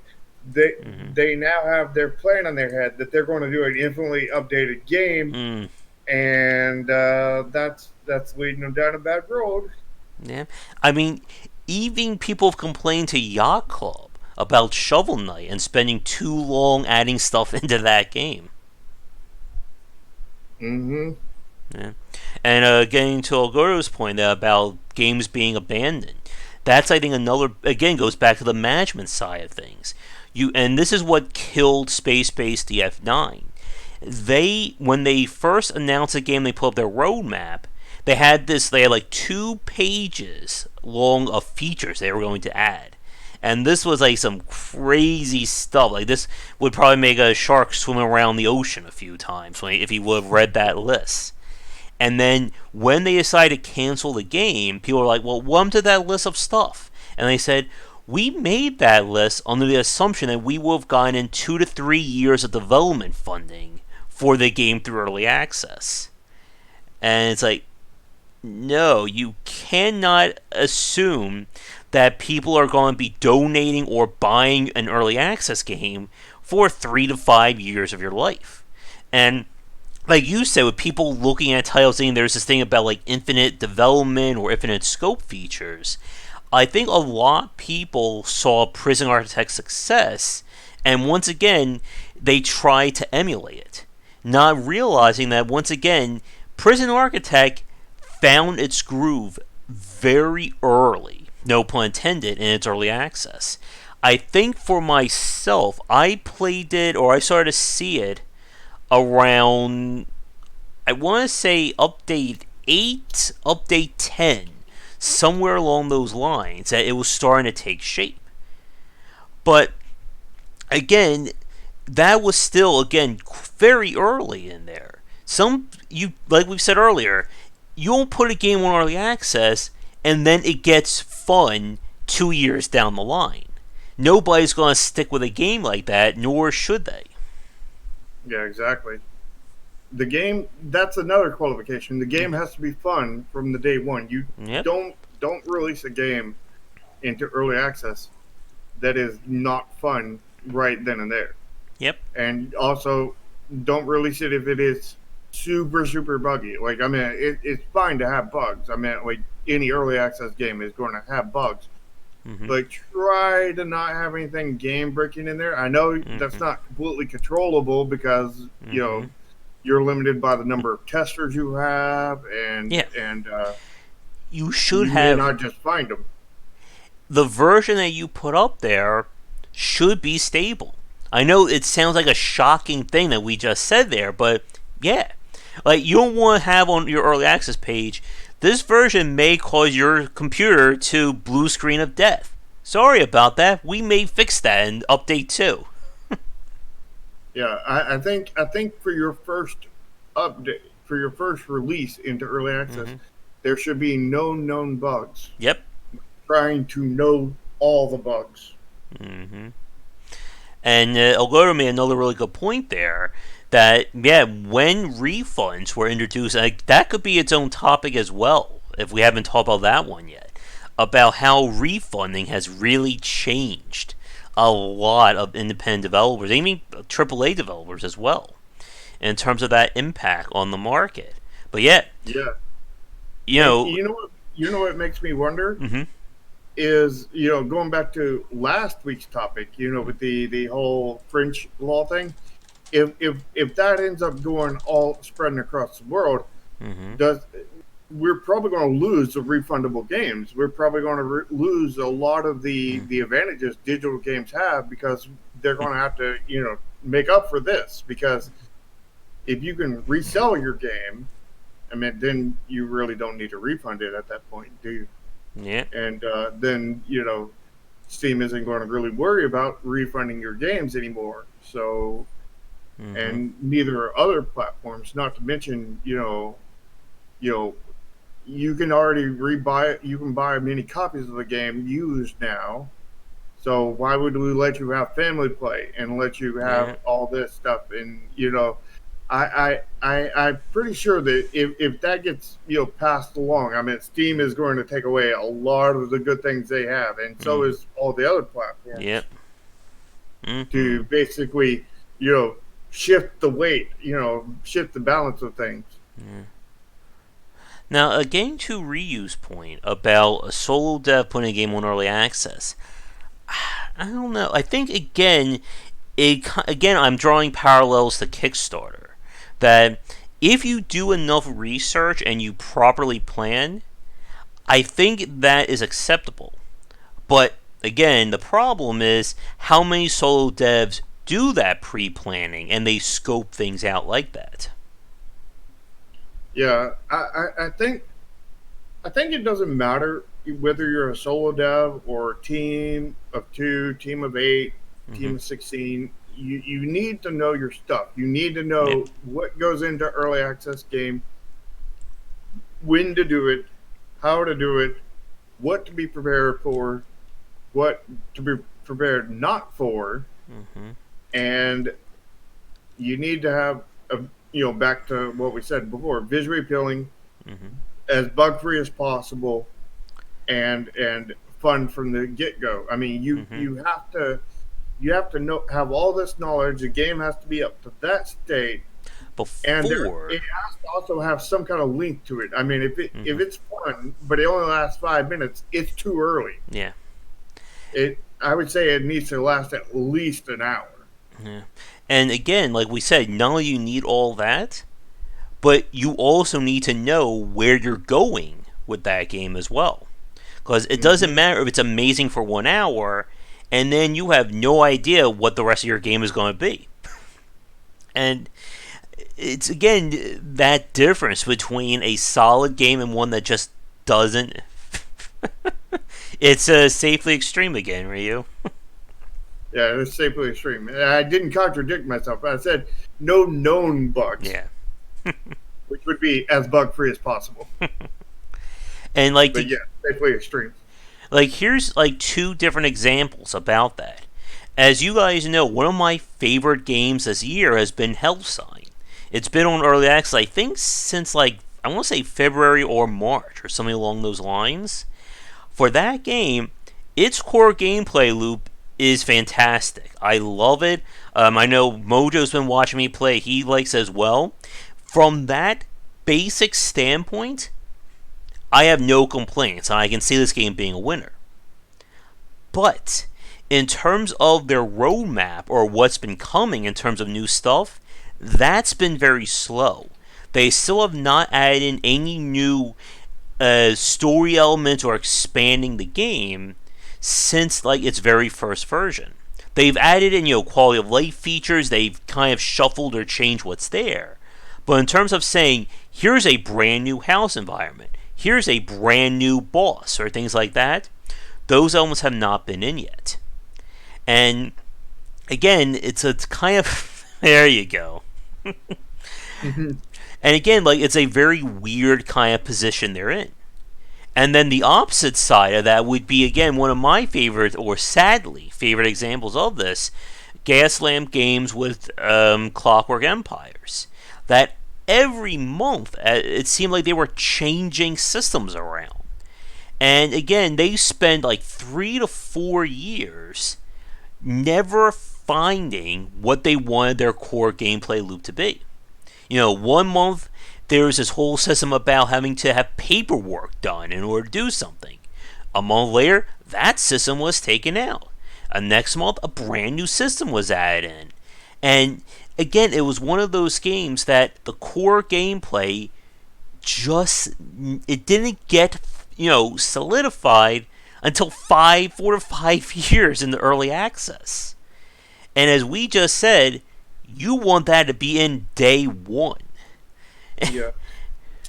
they Mm-hmm. they now have their plan on their head that they're going to do an infinitely updated game, Mm. and that's leading them down a bad road. Yeah. I mean, even people have complained to Yacht Club about Shovel Knight and spending too long adding stuff into that game. Mm-hmm. Yeah. And getting to Algoro's point about games being abandoned, that's I think another again goes back to the management side of things. And this is what killed Space Base DF9. They when they first announced the game, they put up their roadmap. They had like 2 pages long of features they were going to add. And this was like some crazy stuff. Like this would probably make a shark swim around the ocean a few times if he would have read that list. And then when they decided to cancel the game, people were like, well, welcome to that list of stuff. And they said, we made that list under the assumption that we would have gotten in 2 to 3 years of development funding for the game through early access. And it's like, no, you cannot assume that people are going to be donating or buying an early access game for 3 to 5 years of your life. And like you said, with people looking at titles saying there's this thing about like infinite development or infinite scope features, I think a lot of people saw Prison Architect's success, and once again, they tried to emulate it, not realizing that once again, Prison Architect found its groove very early, no pun intended, in its early access. I think for myself, I played it or I started to see it around I want to say update 8, update 10, somewhere along those lines that it was starting to take shape. But again, that was still again very early in there. Some you like we've said earlier, you don't put a game on early access and then it gets fun 2 years down the line. Nobody's going to stick with a game like that, nor should they. Yeah, exactly. The game, that's another qualification. The game has to be fun from the day one. You Yep. don't release a game into early access that is not fun right then and there. Yep. And also, don't release it if it is super buggy. Like, I mean, it's fine to have bugs. I mean, like any early access game is going to have bugs, Mm-hmm. but try to not have anything game breaking in there. I know that's Mm-hmm. not completely controllable because Mm-hmm. you're limited by the number of testers you have, Yeah. and You should you may have not just find them. the version that you put up there should be stable. I know it sounds like a shocking thing that we just said there, but yeah. Like, you don't want to have on your early access page, this version may cause your computer to blue screen of death. Sorry about that. We may fix that in update 2. Yeah, I think for your first update, for your first release into early access, Mm-hmm. there should be no known bugs. Yep. Trying to know all the bugs. Mm-hmm. And Elgato made another really good point there that, yeah, when refunds were introduced, like, that could be its own topic as well, if we haven't talked about that one yet, about how refunding has really changed a lot of independent developers, even AAA developers as well, in terms of that impact on the market. But yet, Yeah, you and know, you know what makes me wonder mm-hmm, is going back to last week's topic, with the whole French law thing. If that ends up going all spreading across the world, mm-hmm, does we're probably going to lose the refundable games. We're probably going to lose a lot of the advantages digital games have because they're going to have to make up for this because if you can resell your game, I mean, then you really don't need to refund it at that point, do you? yeah, And then Steam isn't going to really worry about refunding your games anymore. So Mm-hmm. and neither are other platforms. Not to mention, you know, you can already rebuy it. You can buy many copies of the game used now. So why would we let you have family play and let you have Yeah. all this stuff? And I'm pretty sure that if that gets passed along, I mean, Steam is going to take away a lot of the good things they have, and so Mm-hmm. is all the other platforms Yep. Mm-hmm. to basically you know shift the weight, shift the balance of things. Yeah. Now, a game to reuse point about a solo dev putting a game on early access. I don't know. I think again I'm drawing parallels to Kickstarter. That if you do enough research and you properly plan, I think that is acceptable. But again, the problem is how many solo devs do that pre-planning and they scope things out like that. Yeah, I think it doesn't matter whether you're a solo dev or a team of two, team of eight, Mm-hmm. team of 16. You need to know your stuff. You need to Yeah. know what goes into early access game, when to do it, how to do it, what to be prepared for, what to be prepared not for, Mm-hmm. and you need to have back to what we said before, visually appealing, Mm-hmm. as bug free as possible, and fun from the get go. I mean, you Mm-hmm. you have to have all this knowledge. The game has to be up to that state, and it Before. has to also have some kind of link to it. I mean, if Mm-hmm. it's fun but it only lasts 5 minutes, it's too early. Yeah. I would say it needs to last at least an hour. Yeah. And again, like we said, not only you need all that, but you also need to know where you're going with that game as well. Because it doesn't Hmm. matter if it's amazing for 1 hour, and then you have no idea what the rest of your game is going to be. And it's again that difference between a solid game and one that just doesn't. It's a safely extreme again, Ryu. Yeah, it's safely extreme. I didn't contradict myself. I said no known bugs, Yeah, which would be as bug free as possible. and like But the yeah, safely extreme. here's like two different examples about that. As you guys know, one of my favorite games this year has been Hellsign. It's been on early access, I think, since like I want to say February or March or something along those lines. For that game, its core gameplay loop is fantastic. I love it. I know Mojo's been watching me play. He likes it as well. From that basic standpoint, I have no complaints, and I can see this game being a winner. But in terms of their roadmap or what's been coming in terms of new stuff, that's been very slow. They still have not added in any new story elements or expanding the game since like its very first version. They've added in quality of life features. They've kind of shuffled or changed what's there. But in terms of saying here's a brand new house environment, here's a brand new boss or things like that, those elements have not been in yet. And again, it's kind of there you go. Hmm. And again, like it's a very weird kind of position they're in. And then the opposite side of that would be again one of my favorite, or sadly favorite examples of this, Gaslamp Games with Clockwork Empires. That every month it seemed like they were changing systems around. And again, they spend like 3 to 4 years never finding what they wanted their core gameplay loop to be. 1 month there was this whole system about having to have paperwork done in order to do something. A month later, that system was taken out. Next month, a brand new system was added in. And again, it was one of those games that the core gameplay just it didn't get solidified until 4 to 5 years in the early access. And as we just said, you want that to be in day one. Yeah,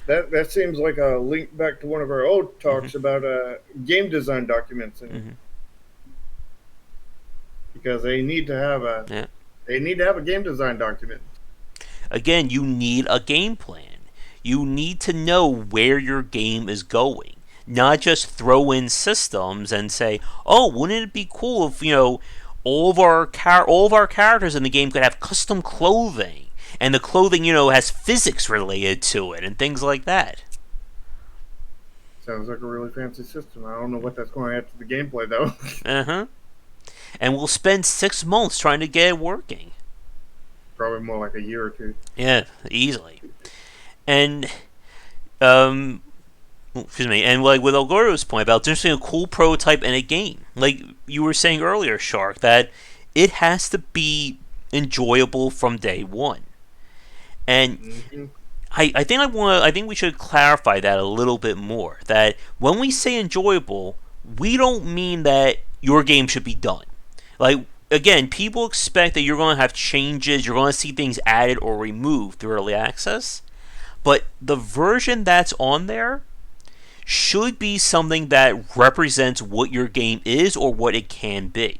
that seems like a link back to one of our old Mm-hmm. talks about game design documents, and Mm-hmm. because they need to have Yeah. They need to have a game design document. Again, you need a game plan. You need to know where your game is going. Not just throw in systems and say, "Oh, wouldn't it be cool if all of our characters in the game could have custom clothing, and the clothing has physics related to it and things like that." Sounds like a really fancy system. I don't know what that's going to add to the gameplay, though. Uh huh. And we'll spend 6 months trying to get it working. Probably more like a year or two. Yeah, easily. And um, excuse me, and like with Algoro's point about just a cool prototype in a game, like you were saying earlier, Shark, that it has to be enjoyable from day one. And Mm-hmm. I think we should clarify that a little bit more. That when we say enjoyable, we don't mean that your game should be done. Like again, people expect that you're going to have changes, you're going to see things added or removed through early access, but the version that's on there should be something that represents what your game is or what it can be.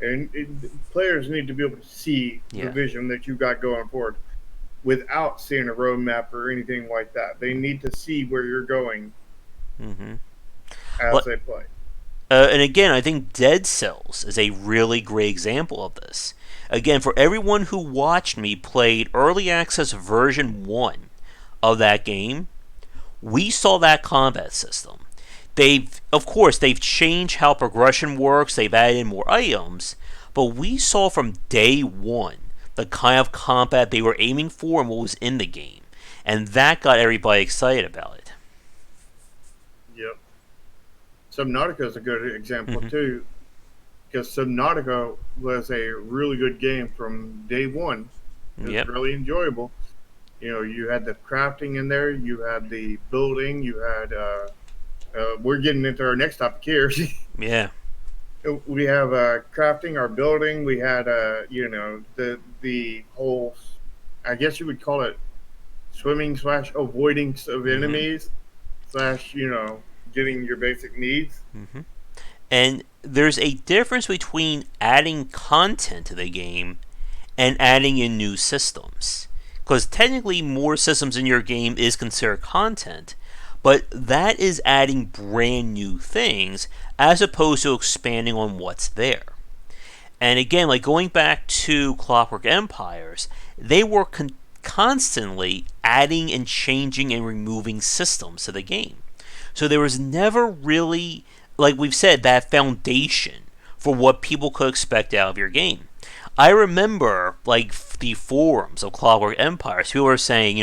And players need to be able to see the Yeah. vision that you got going forward without seeing a roadmap or anything like that. They need to see where you're going Mm-hmm. as they play. And again, I think Dead Cells is a really great example of this. Again, for everyone who watched me play early access version 1 of that game, we saw that combat system. Of course, they've changed how progression works, they've added in more items, but we saw from day one the kind of combat they were aiming for and what was in the game. And that got everybody excited about it. Yep. Subnautica is a good example Mm-hmm. too, because Subnautica was a really good game from day one. It was Yep. really enjoyable. You had the crafting in there, you had the building, you had. We're getting into our next topic here. Yeah. We have crafting, our building. We had the whole. I guess you would call it swimming slash avoiding of Mm-hmm. enemies slash getting your basic needs. Mm-hmm. And there's a difference between adding content to the game and adding in new systems. Because technically, more systems in your game is considered content, but that is adding brand new things as opposed to expanding on what's there. And again, like going back to Clockwork Empires, they were constantly adding and changing and removing systems to the game. So there was never really, like we've said, that foundation for what people could expect out of your game. I remember, like, the forums of Clockwork Empires, people were saying,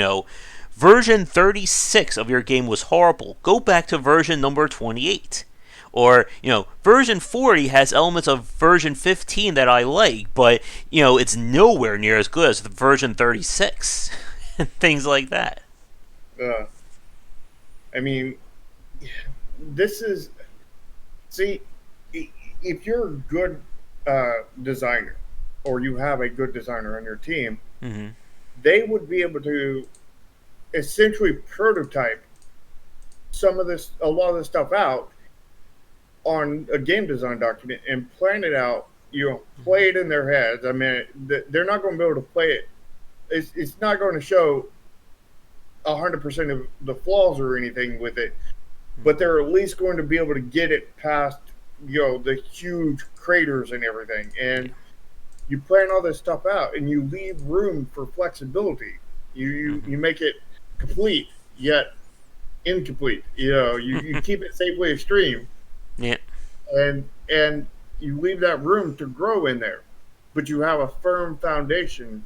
version 36 of your game was horrible. Go back to version number 28. Or, version 40 has elements of version 15 that I like, but, it's nowhere near as good as the version 36. And things like that. Uh, I mean, this is see if you're a good designer or you have a good designer on your team, Mm-hmm. they would be able to essentially prototype a lot of this stuff out on a game design document and plan it out. Play it in their heads. I mean, they're not going to be able to play it. It's not going to show 100% of the flaws or anything with it, but they're at least going to be able to get it past the huge craters and everything. And you plan all this stuff out, and you leave room for flexibility. You Mm-hmm. make it complete yet incomplete. You keep it safely extreme, Yeah. and you leave that room to grow in there, but you have a firm foundation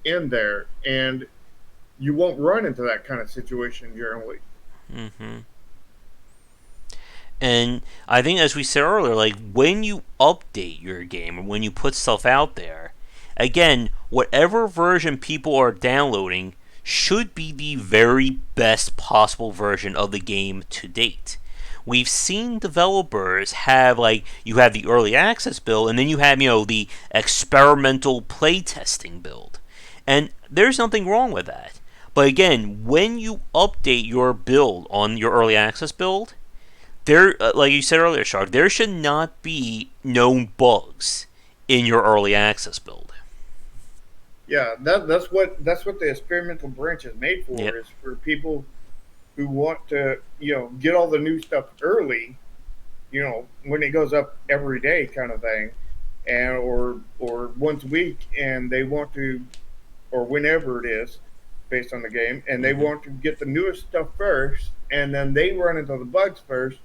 in there, and you won't run into that kind of situation generally. Mm-hmm. And I think, as we said earlier, like when you update your game or when you put stuff out there, again, whatever version people are downloading should be the very best possible version of the game to date. We've seen developers have, like, you have the early access build and then you have, the experimental playtesting build. And there's nothing wrong with that. But again, when you update your build on your early access build, like you said earlier, Shark, there should not be known bugs in your early access build. Yeah, that's what the experimental branch is made Yep. for. Is for people who want to get all the new stuff early. When it goes up every day, kind of thing, and or once a week, and they want to, or whenever it is, based on the game, and they Mm-hmm. want to get the newest stuff first, and then they run into the bugs first.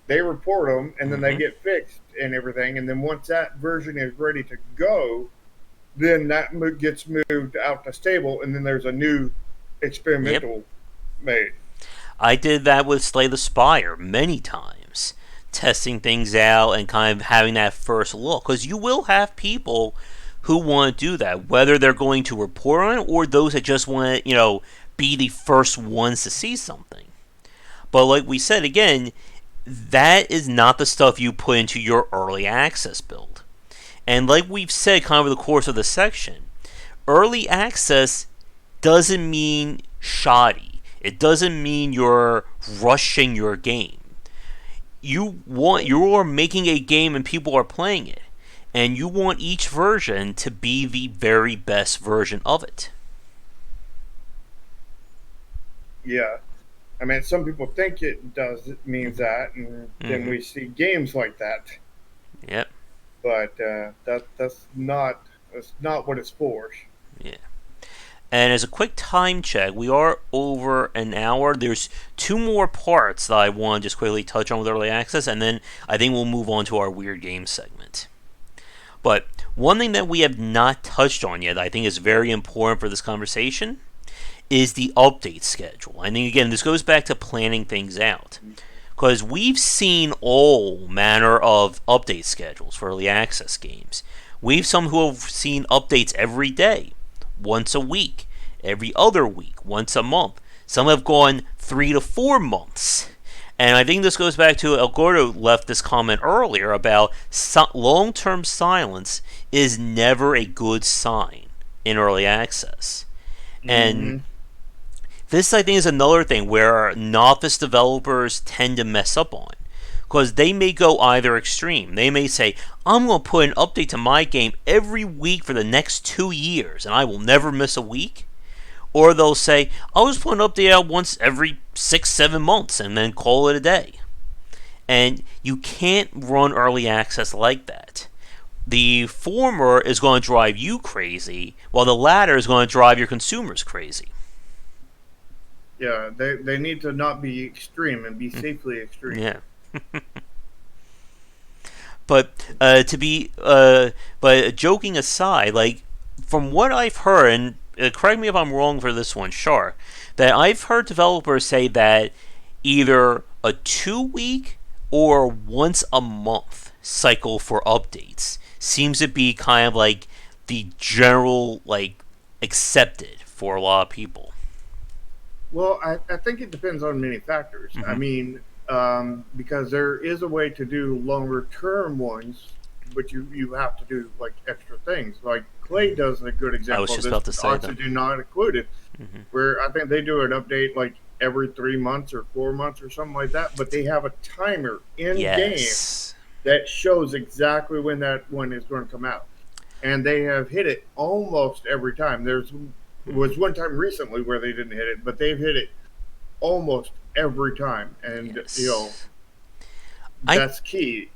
They report them, and then they Mm-hmm. get fixed and everything. And then once that version is ready to go, then that gets moved out to stable, and then there's a new Yep. experimental made. I did that with Slay the Spire many times, testing things out and kind of having that first look. Because you will have people who want to do that, whether they're going to report on it or those that just want to, be the first ones to see something. But like we said again, that is not the stuff you put into your early access build. And like we've said kind of over the course of the section, early access doesn't mean shoddy. It doesn't mean you're rushing your game. You are making a game and people are playing it. And you want each version to be the very best version of it. Yeah, I mean, some people think it means that, and then Mm-hmm. we see games like that. Yep. But that's not what it's for. Yeah. And as a quick time check, we are over an hour. There's two more parts that I want to just quickly touch on with early access, and then I think we'll move on to our weird game segment. But one thing that we have not touched on yet, that I think is very important for this conversation, is the update schedule. I think, again, this goes back to planning things out. Because we've seen all manner of update schedules for early access games. We've some who have seen updates every day, once a week, every other week, once a month. Some have gone 3 to 4 months. And I think this goes back to El Gordo left this comment earlier about long term silence is never a good sign in early access. And Mm-hmm. this, I think, is another thing where novice developers tend to mess up on. Because they may go either extreme. They may say, I'm going to put an update to my game every week for the next 2 years, and I will never miss a week. Or they'll say, I'll just put an update out once every 6, 7 months and then call it a day. And you can't run early access like that. The former is going to drive you crazy, while the latter is going to drive your consumers crazy. Yeah, they need to not be extreme and be safely extreme. Yeah. But but joking aside, like from what I've heard, and correct me if I'm wrong for this one, sure, that I've heard developers say that either a 2 week or once a month cycle for updates seems to be kind of like the general like accepted for a lot of people. Well, I think it depends on many factors. I Mm-hmm. mean, because there is a way to do longer term ones, but you have to do like extra things. Like Clay does a good I was example of just this about to with say that. Oxygen Not Included, Mm-hmm. where I think they do an update like every 3 months or 4 months or something like that, but they have a timer in game Yes. that shows exactly when that one is going to come out, and they have hit it almost every time. There's Mm-hmm. was one time recently where they didn't hit it, but they've hit it almost every time, and Yes. I. that's key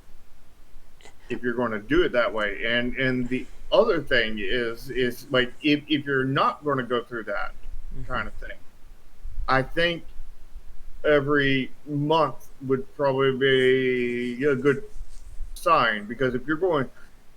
if you're going to do it that way. And the other thing is like if you're not going to go through that Mm-hmm. kind of thing, I think every month would probably be a good sign, because if you're going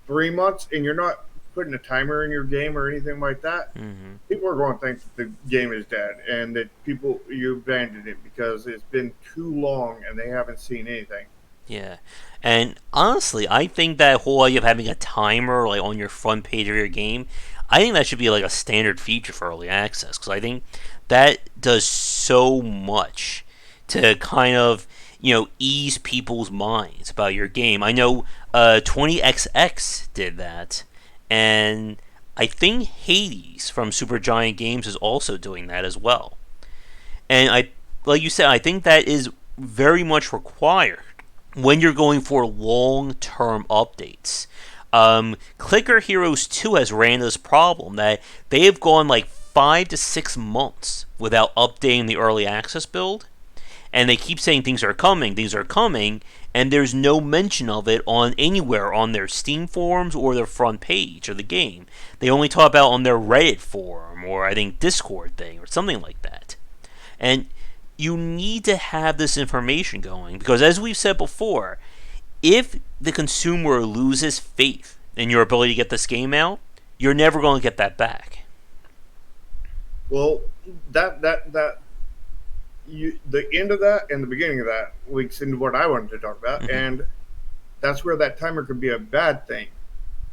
3 months and you're not putting a timer in your game or anything like that, Mm-hmm. people are going to think that the game is dead and that people you abandoned it because it's been too long and they haven't seen anything. Yeah, and honestly, I think that whole idea of having a timer like on your front page of your game, I think that should be like a standard feature for early access because I think that does so much to kind of ease people's minds about your game. I know 20XX did that, and I think Hades from Supergiant Games is also doing that as well. And like you said, I think that is very much required when you're going for long term updates. Clicker Heroes 2 has ran this problem that they have gone like 5 to 6 months without updating the early access build, and they keep saying things are coming, and there's no mention of it on anywhere on their Steam forums or their front page of the game. They only talk about it on their Reddit forum or I think Discord thing or something like that. And you need to have this information going because, as we've said before, if the consumer loses faith in your ability to get this game out, you're never going to get that back. Well, that the end of that and the beginning of that leaks into what I wanted to talk about, Mm-hmm. and that's where that timer could be a bad thing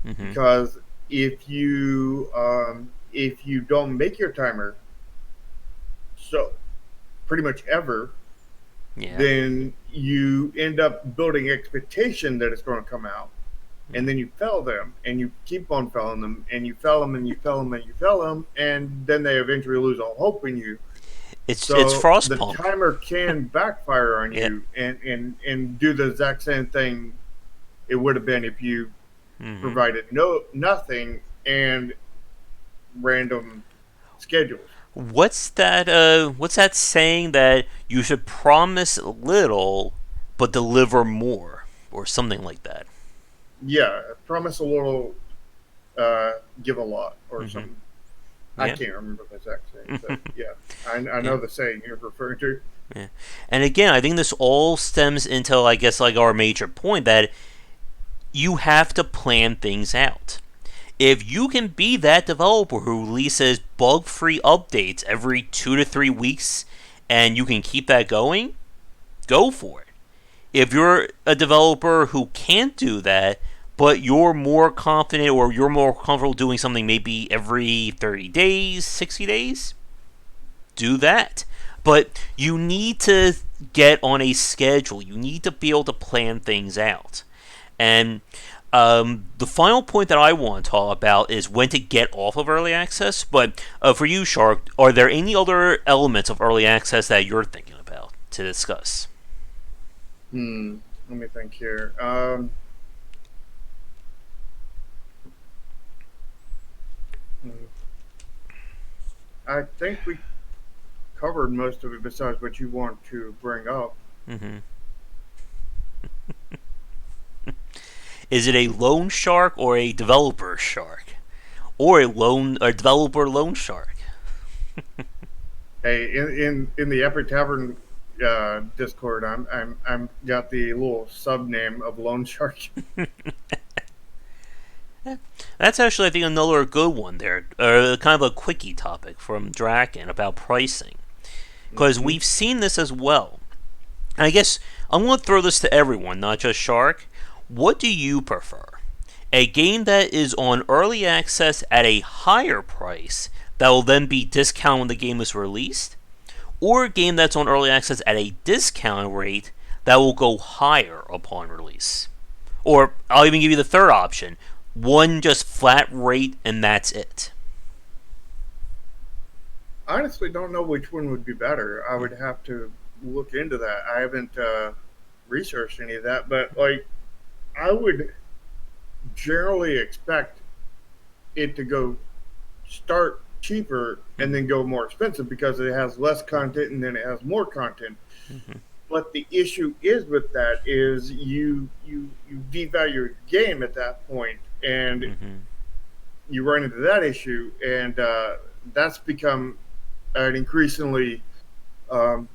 Mm-hmm. because if you don't make your timer, so pretty much ever, Yeah. then you end up building expectation that it's going to come out, and then you fail them, and you keep on failing them, and you fail them, and you fail them, and you fail them, and then they eventually lose all hope in you. It's So the Frostpunk. timer can backfire on Yeah. you and do the exact same thing it would have been if you Mm-hmm. provided nothing and random schedules. What's that saying that you should promise little but deliver more or something like that? Yeah, promise a little, give a lot, or Mm-hmm. something. I Yeah. can't remember the exact saying, but yeah, I know Yeah. the saying you're referring to. Yeah. And again, I think this all stems into, I guess, like our major point that you have to plan things out. If you can be that developer who releases bug free updates every 2 to 3 weeks and you can keep that going, go for it. If you're a developer who can't do that, but you're more confident or you're more comfortable doing something maybe every 30 days, 60 days, do that. But you need to get on a schedule. You need to be able to plan things out. And the final point that I want to talk about is when to get off of early access. But for you, Shark, are there any other elements of early access that you're thinking about to discuss? Let me think here. Hmm, I think we covered most of it besides what you want to bring up. Mm-hmm. Is it a loan shark or a developer shark, or a developer loan shark? Hey, in the Epic Tavern Discord, I'm got the little sub name of Lone Shark. That's actually, I think, another good one there. Kind of a quickie topic from Draken about pricing. Because Hmm. we've seen this as well. And I guess I'm going to throw this to everyone, not just Shark. What do you prefer? A game that is on early access at a higher price that will then be discounted when the game is released? Or a game that's on early access at a discount rate that will go higher upon release? Or I'll even give you the third option, one just flat rate and that's it. Honestly, don't know which one would be better. I would have to look into that. I haven't researched any of that, but like I would generally expect it to go start cheaper and then go more expensive because it has less content and then it has more content. Mm-hmm. But the issue is with that is you devalue your game at that point, and Mm-hmm. you run into that issue, and that's become an increasingly um,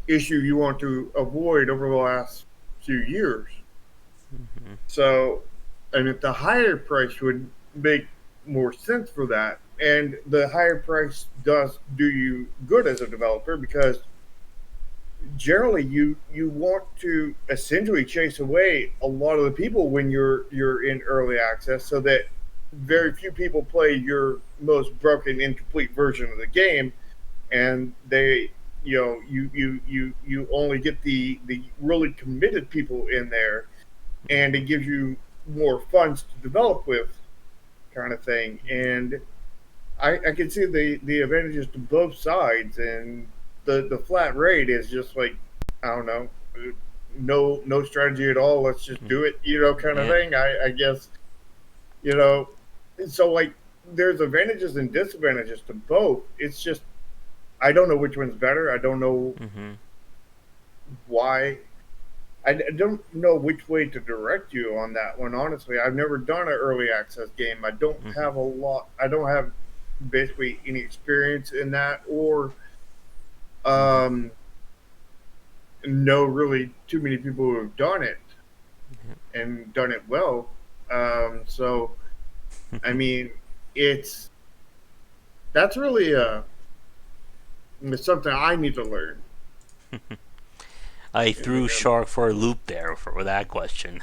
issue you want to avoid over the last few years. Mm-hmm. So, and if the higher price would make more sense for that, and the higher price does do you good as a developer because generally you want to essentially chase away a lot of the people when you're in early access so that very few people play your most broken incomplete version of the game, and they you only get the really committed people in there, and it gives you more funds to develop with, kind of thing. And I can see the advantages to both sides, and the flat rate is just like I don't know, no strategy at all. Let's just do it, kind of Yeah. thing. I guess you know. So like, there's advantages and disadvantages to both. It's just I don't know which one's better. I don't know Mm-hmm. why. I don't know which way to direct you on that one. Honestly, I've never done an early access game. I don't Mm-hmm. have a lot. I don't have basically any experience in that, or Mm-hmm. um, know really too many people who have done it and done it well. So I mean, it's that's really it's something I need to learn. I And, threw Shark for a loop there for that question.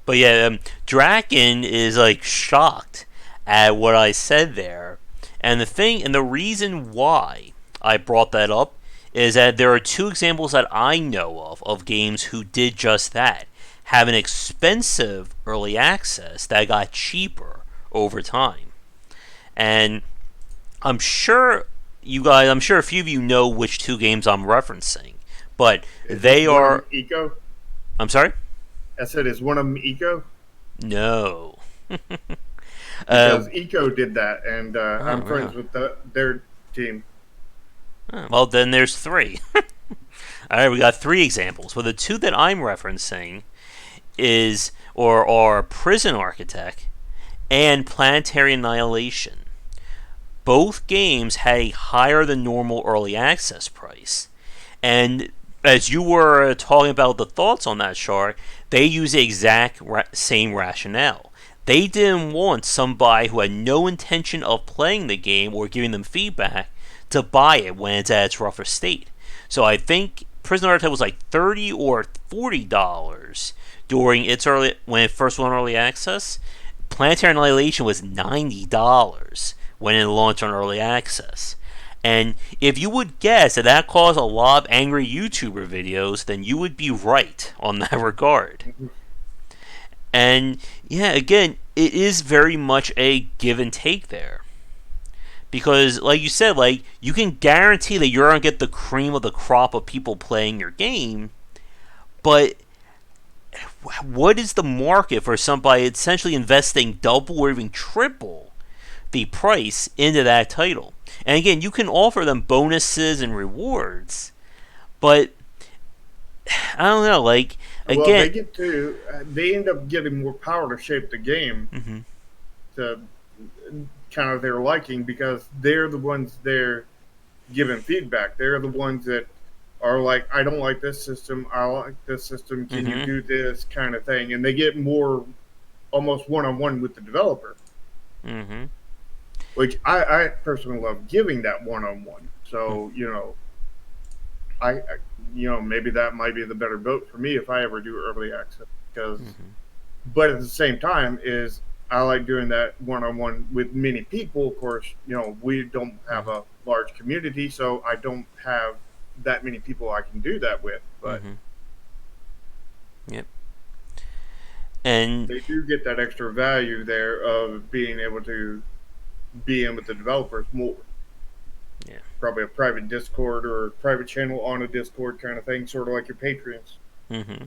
But yeah, Draken is like shocked at what I said there, and the reason why I brought that up is that there are two examples that I know of games who did just that, have an expensive early access that got cheaper over time, and I'm sure a few of you know which two games I'm referencing, but is they one of them are. eco? I'm sorry. I said, is one of them eco? No. uh, Because eco did that, and oh, I'm yeah. friends with their team. Well, then there's three. All right, we got three examples. Well, the two that I'm referencing is or are Prison Architect and Planetary Annihilation. Both games had a higher than normal early access price, and as you were talking about the thoughts on that, Shark, they use the exact same rationale. They didn't want somebody who had no intention of playing the game or giving them feedback to buy it when it's at its rougher state. So I think Prison Architect was like $30 or $40 during its early when it first went early access. Planetary Annihilation was $90 when it launched on early access. And if you would guess that that caused a lot of angry YouTuber videos, then you would be right on that regard. And yeah, again, it is very much a give and take there. Because, like you said, like you can guarantee that you're gonna get the cream of the crop of people playing your game, but what is the market for somebody essentially investing double or even triple the price into that title? And again, you can offer them bonuses and rewards, but I don't know. Like Well, again, they end up getting more power to shape the game mm-hmm, to kind of their liking because they're the ones there giving feedback. They're the ones that are like, I don't like this system. I like this system. Can you mm-hmm, do this kind of thing? And they get more almost one on one with the developer, mm-hmm, which I personally love giving that one on one. So, I, maybe that might be the better boat for me if I ever do early access. Because, mm-hmm, but at the same time, is I like doing that one on one with many people. Of course, we don't have a large community, so I don't have that many people I can do that with. But mm-hmm. Yep. And they do get that extra value there of being able to be in with the developers more. yeah. Probably a private Discord or a private channel on a Discord kind of thing, sort of like your Patreons. Mm-hmm.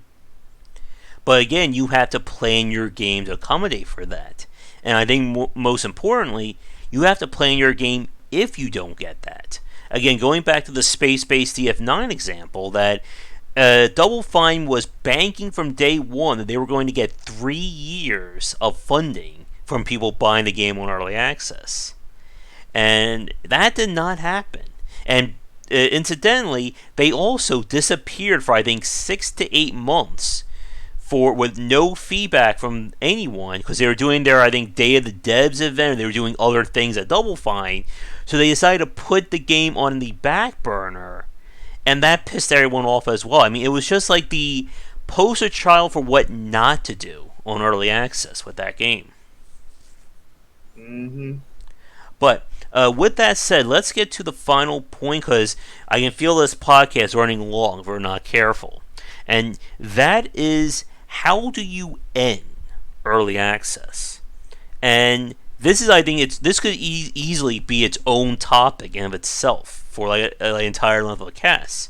But again, you have to plan your game to accommodate for that. And I think most importantly, you have to plan your game if you don't get that. Again, going back to the space-based DF9 example, that Double Fine was banking from day one that they were going to get 3 years of funding from people buying the game on early access. And that did not happen. And incidentally, they also disappeared for I think 6 to 8 months for with no feedback from anyone because they were doing their I think Day of the Devs event, or they were doing other things at Double Fine. So they decided to put the game on the back burner, and that pissed everyone off as well. I mean, it was just like the poster child for what not to do on early access with that game. Mm-hmm. But with that said, let's get to the final point because I can feel this podcast running long if we're not careful. And that is, how do you end early access? And this is, I think, this could easily be its own topic in of itself for like an entire level of cast.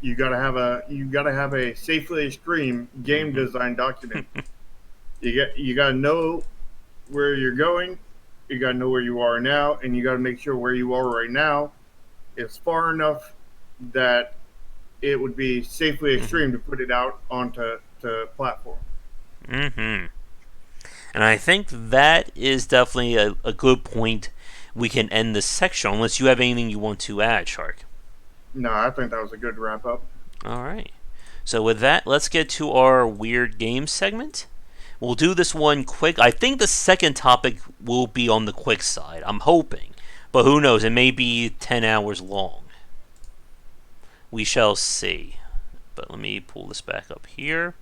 you gotta have a safely extreme game Mm-hmm. design document. You gotta know where you're going, you gotta know where you are now, and you gotta make sure where you are right now is far enough that it would be safely Mm-hmm. extreme to put it out onto platform. Mm-hmm. And I think that is definitely a good point. We can end this section unless you have anything you want to add, Shark. No, I think that was a good wrap up. All right. So with that, let's get to our weird game segment. We'll do this one quick. I think the second topic will be on the quick side. I'm hoping. But who knows? It may be 10 hours long. We shall see. But let me pull this back up here.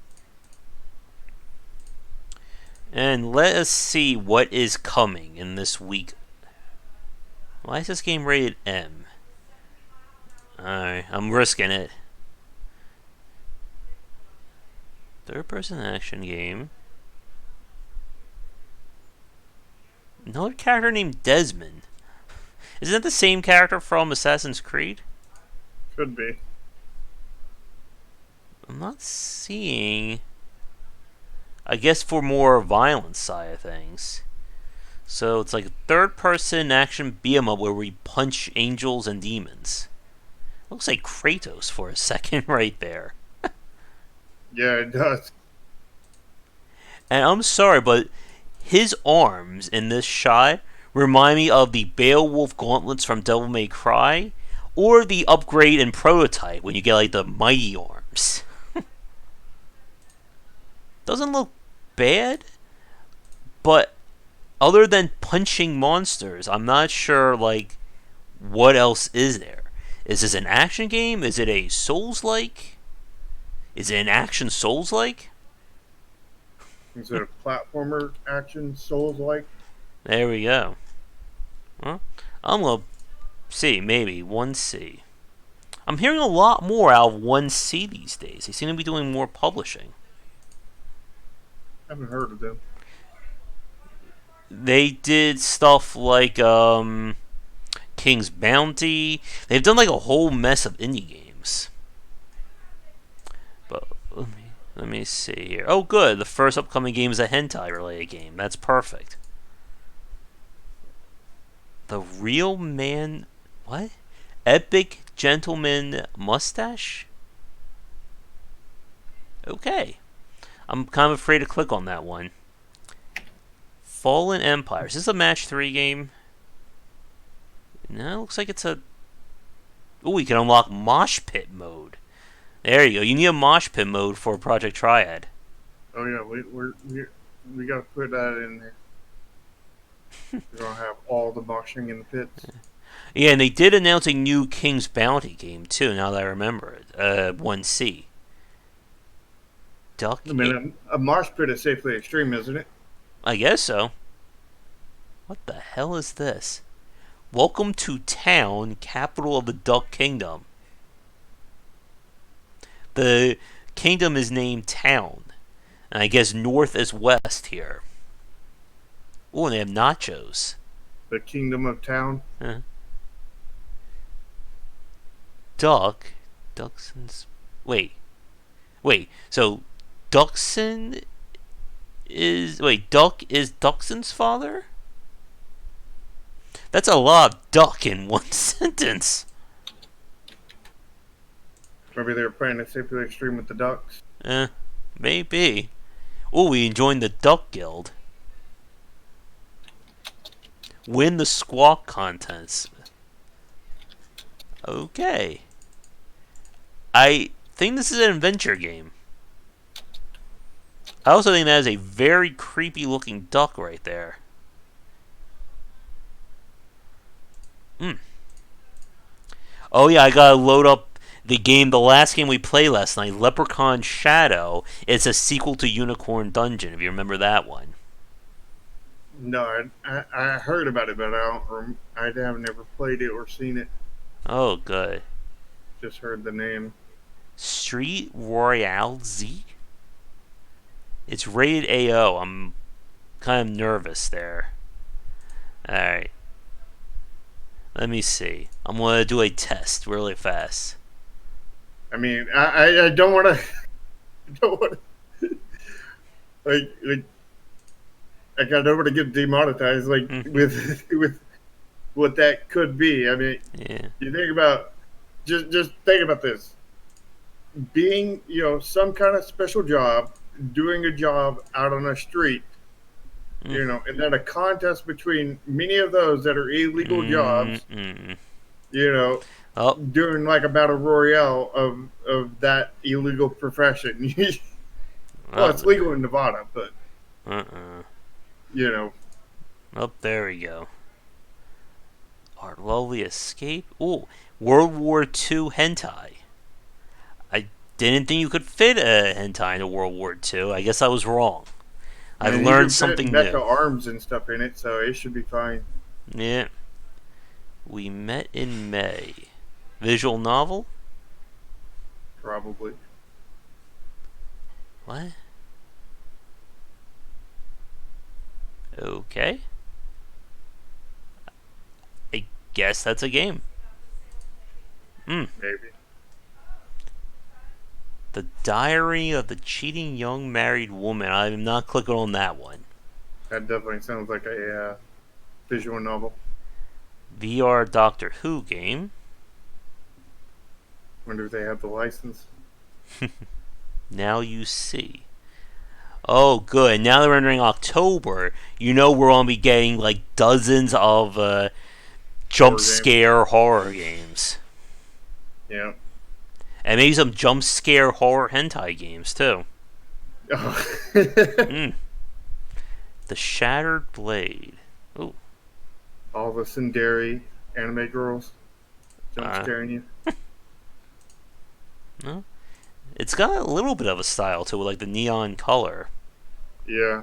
And let us see what is coming in this week. Why is this game rated M? Alright, I'm risking it. Third person action game. Another character named Desmond. Isn't that the same character from Assassin's Creed? Could be. I'm not seeing. I guess for more violent side of things. So it's like a third person action beat 'em up where we punch angels and demons. Looks like Kratos for a second right there. Yeah, it does. And I'm sorry, but his arms in this shot remind me of the Beowulf gauntlets from Devil May Cry, or the upgrade in Prototype when you get like the mighty arms. Doesn't look bad, but other than punching monsters, I'm not sure like what else is there. Is this an action game? Is it a Souls-like? Is it an action Souls-like? Is it a platformer action Souls like? There we go. Well, I'm gonna see maybe 1C. I'm hearing a lot more out of 1C these days. They seem to be doing more publishing. I haven't heard of them. They did stuff like King's Bounty. They've done like a whole mess of indie games. But let me see here. Oh, good. The first upcoming game is a hentai related game. That's perfect. The Real Man. What? Epic Gentleman Mustache? Okay. I'm kind of afraid to click on that one. Fallen Empire. Is this a match 3 game? No, it looks like it's a. Oh, we can unlock Mosh Pit mode. There you go. You need a Mosh Pit mode for Project Triad. Oh yeah, we got to put that in there. We're gonna have all the moshing in the pits. Yeah, and they did announce a new King's Bounty game too. Now that I remember it, 1C. Duck. I mean, a mosh pit is safely extreme, isn't it? I guess so. What the hell is this? Welcome to Town, capital of the Duck Kingdom. The kingdom is named Town. And I guess north is west here. Oh, and they have nachos. The Kingdom of Town. Huh. Duck. Duckson's. Wait. So, Duckson is. Wait, Duck is Duckson's father? That's a lot of duck in one sentence. Maybe they were playing a safely extreme with the ducks. Maybe. Oh, we joined the Duck Guild. Win the squawk contest. Okay. I think this is an adventure game. I also think that is a very creepy looking duck right there. Oh yeah, I gotta load up the last game we played last night, Leprechaun Shadow. It's a sequel to Unicorn Dungeon, if you remember that one. No, I heard about it, but I have never played it or seen it. Oh, good. Just heard the name. Street Royale Z? It's rated AO. I'm kind of nervous there. Alright. Let me see. I'm going to do a test really fast. I mean, I don't want to. Don't want to like I got over to get demonetized. Like Hmm. with what that could be. I mean, Yeah. you think about just think about this: being some kind of special job, doing a job out on a street, Mm. and then a contest between many of those that are illegal jobs, Mm-mm. you know, Oh. doing like a battle royale of that illegal profession. Well, Oh. it's legal in Nevada, but Uh-uh. you know, Oh, there we go. Our lovely escape. Ooh, World War II hentai. I didn't think you could fit a hentai into World War II. I guess I was wrong. I've and you learned can fit something mecha new. arms and stuff in it, so it should be fine. Yeah. We met in May. Visual novel? Probably. What? Okay. I guess that's a game. Hmm. Maybe. The Diary of the Cheating Young Married Woman. I'm not clicking on that one. That definitely sounds like a visual novel. VR Doctor Who game. Wonder if they have the license. Now you see. Oh, good. Now that we're entering October, we're going to be getting like dozens of jump Horror games. scare horror games. Yeah. And maybe some jump scare horror hentai games, too. Oh. Mm. The Shattered Blade. Ooh. All the Sundari anime girls jump Uh, scaring you. no. It's got a little bit of a style to it, like the neon color. Yeah.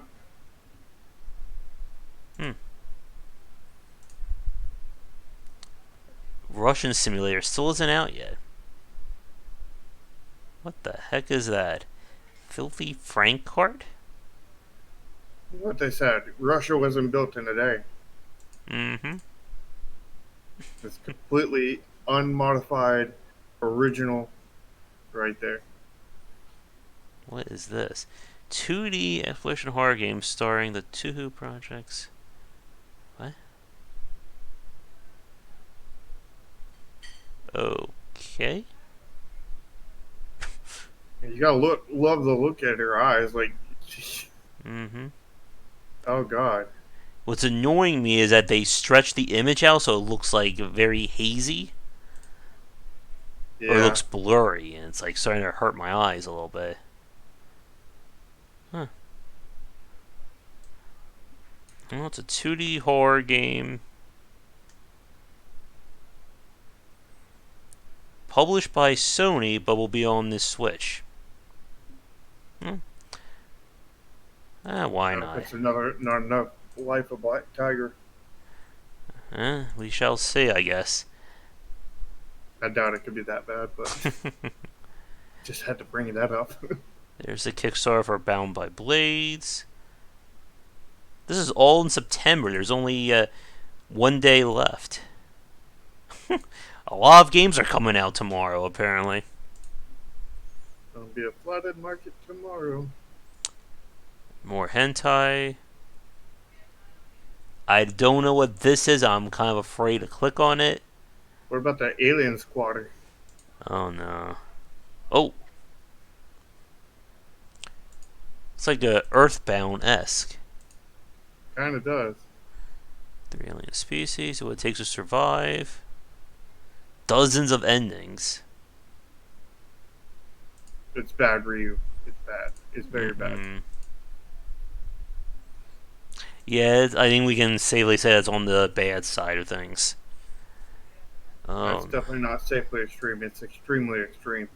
Hmm. Russian Simulator still isn't out yet. What the heck is that? Filthy Frank card? What they said, Russia wasn't built in a day. Mm-hmm. It's completely unmodified, original, right there. What is this? 2D exploration horror game starring the Tuhu projects. What? Okay. You gotta love the look at her eyes. Like, Mm-hmm. oh god. What's annoying me is that they stretch the image out so it looks like very hazy or it Yeah. looks blurry, and it's like starting to hurt my eyes a little bit. Huh. Well, it's a 2D horror game published by Sony, but will be on this Switch. Hmm. Why If not? it's not enough Life of Black Tiger. We shall see, I guess. I doubt it could be that bad, but just had to bring that up. There's the Kickstarter for Bound by Blades. This is all in September. There's only 1 day left. A lot of games are coming out tomorrow, apparently. Gonna be a flooded market tomorrow. More hentai. I don't know what this is. I'm kind of afraid to click on it. What about the Alien Squatter? Oh no. Oh, it's like a Earthbound esque. Kind of does. 3 alien species. What it takes to survive. Dozens of endings. It's bad, Ryu. It's bad. It's very bad. Mm-mm. Yeah, I think we can safely say it's on the bad side of things. It's Oh, definitely not safely extreme. It's extremely extreme.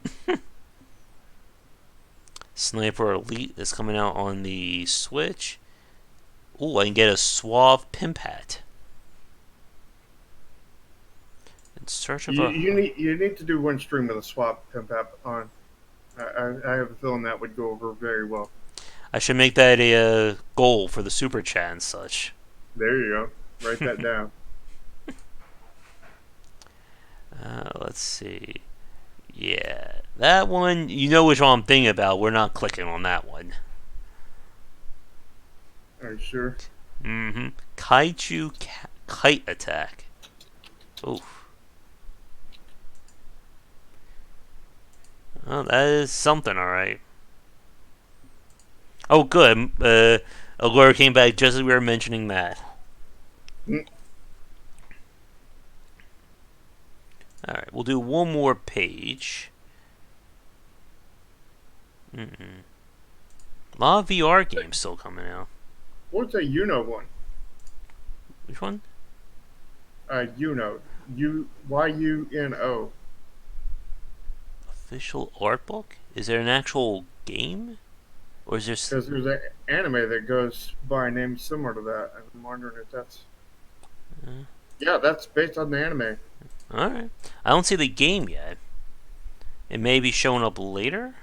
Sniper Elite is coming out on the Switch. Ooh, I can get a Suave Pimp Hat. In search of a. You need to do one stream with a swap pimp app on. I have a feeling that would go over very well. I should make that a goal for the super chat and such. There you go. Write that down. Let's see. Yeah, that one, you know which one I'm thinking about. We're not clicking on that one. Are you sure? Mm-hmm. Kaiju Kite Attack. Oof. Oh, that is something, alright. Oh, good. Alert came back just as we were mentioning that. Mm, Alright, we'll do one more page. Mm-mm. A lot of VR games still coming out. what's a Uno one? Which one? Uno. Yuno. Official art book? Is there an actual game? Or is there. Because there's an anime that goes by a name similar to that. I'm wondering if that's. Uh, Yeah, that's based on the anime. Alright. I don't see the game yet. It may be showing up later?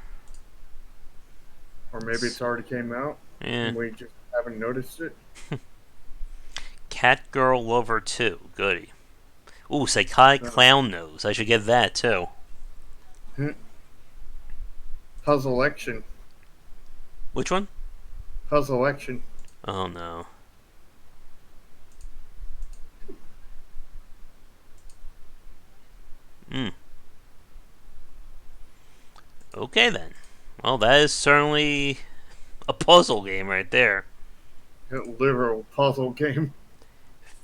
Or maybe it's already came out Yeah. and we just haven't noticed it. Cat Girl Lover 2. Goody. Ooh, Sekai Uh, Clown Nose. I should get that too. Puzzle action. Which one? Puzzle action. Oh no. Hmm. Okay then. Well, that is certainly a puzzle game right there. Literal puzzle game.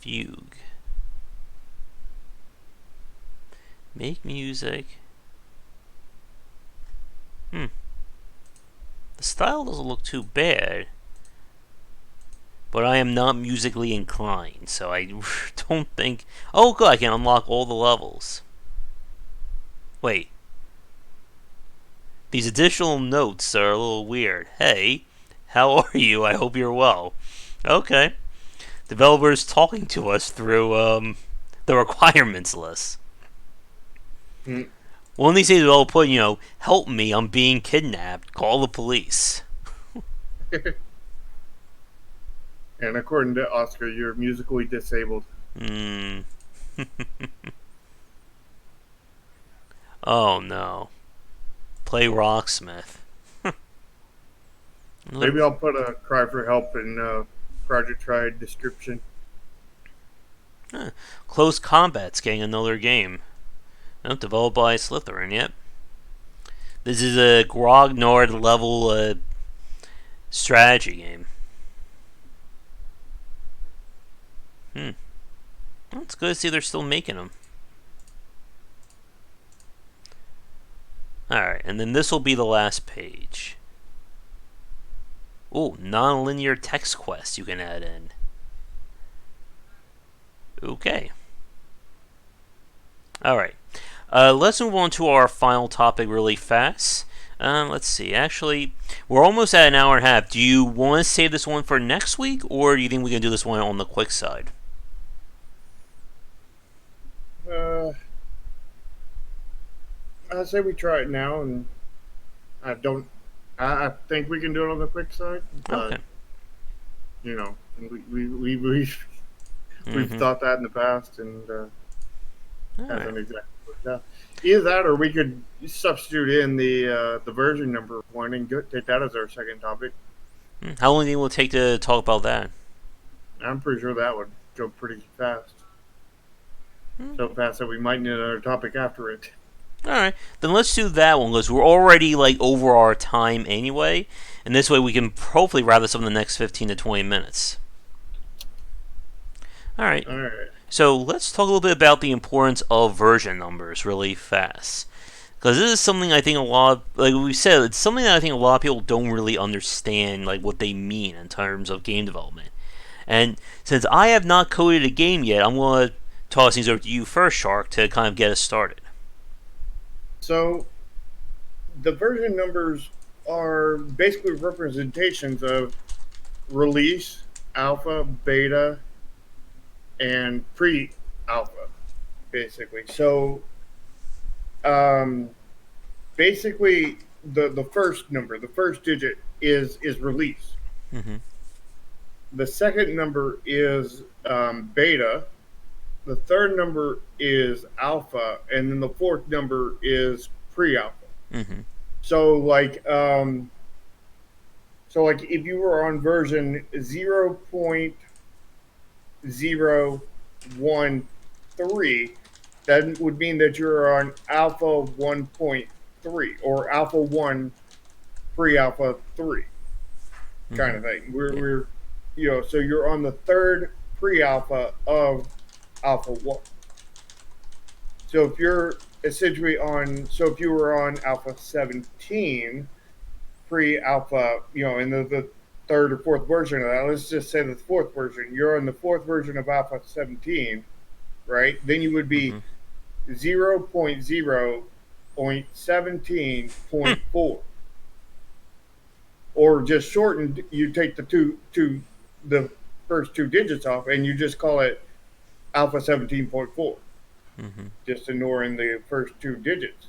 Fugue. Make music. Hmm. The style doesn't look too bad, but I am not musically inclined, so I don't think. Oh, good, I can unlock all the levels. Wait, these additional notes are a little weird. Hey, how are you? I hope you're well. Okay. Developers talking to us through the requirements list. Mm. One of these days they'll put, help me, I'm being kidnapped. Call the police. And according to Oscar, you're musically disabled. Hmm. Oh no. Play Rocksmith. Maybe I'll put a cry for help in Project Try description. Close Combat's getting another game. Not developed by Slytherin yet. This is a Grognard level strategy game. Hmm. Well, it's good to see they're still making them. Alright, and then this will be the last page. Ooh, non-linear text quests you can add in. Okay. Alright. Let's move on to our final topic really fast. Let's see. Actually, we're almost at an hour and a half. Do you want to save this one for next week, or do you think we can do this one on the quick side? Uh, I say we try it now, and I don't. I think we can do it on the quick side, but Okay. you know, we've Mm-hmm. thought that in the past, and Alright. hasn't exactly worked out. Either that, or we could substitute in the version number one and take that as our second topic. How long do you think it will take to talk about that? I'm pretty sure that would go pretty fast, Hmm. so fast that we might need another topic after it. Alright. Then let's do that one, because we're already, over our time anyway. And this way we can hopefully wrap this up in the next 15 to 20 minutes. Alright. All right. So let's talk a little bit about the importance of version numbers really fast. Because this is something I think a lot of, like we said, it's something that I think a lot of people don't really understand, what they mean in terms of game development. And since I have not coded a game yet, I'm going to toss things over to you first, Shark, to kind of get us started. So the version numbers are basically representations of release, alpha, beta, and pre-alpha, basically. So um, basically, the first number, the first digit is release. Mm-hmm. The second number is beta. The third number is alpha, and then the fourth number is pre-alpha. Mm-hmm. So like if you were on version 0.013, that would mean that you're on alpha 1.3 or alpha 1 pre-alpha 3 kind Mm-hmm. of thing. Yeah. So you're on the third pre-alpha of alpha 1. So if you're so if you were on alpha 17 pre-alpha, in the third or fourth version of that, let's just say the fourth version, you're on the fourth version of alpha 17, right? Then you would be Mm-hmm. 0.0.17.4, or just shortened, you take the first two digits off and you just call it alpha 17.4, Mm-hmm. just ignoring the first two digits.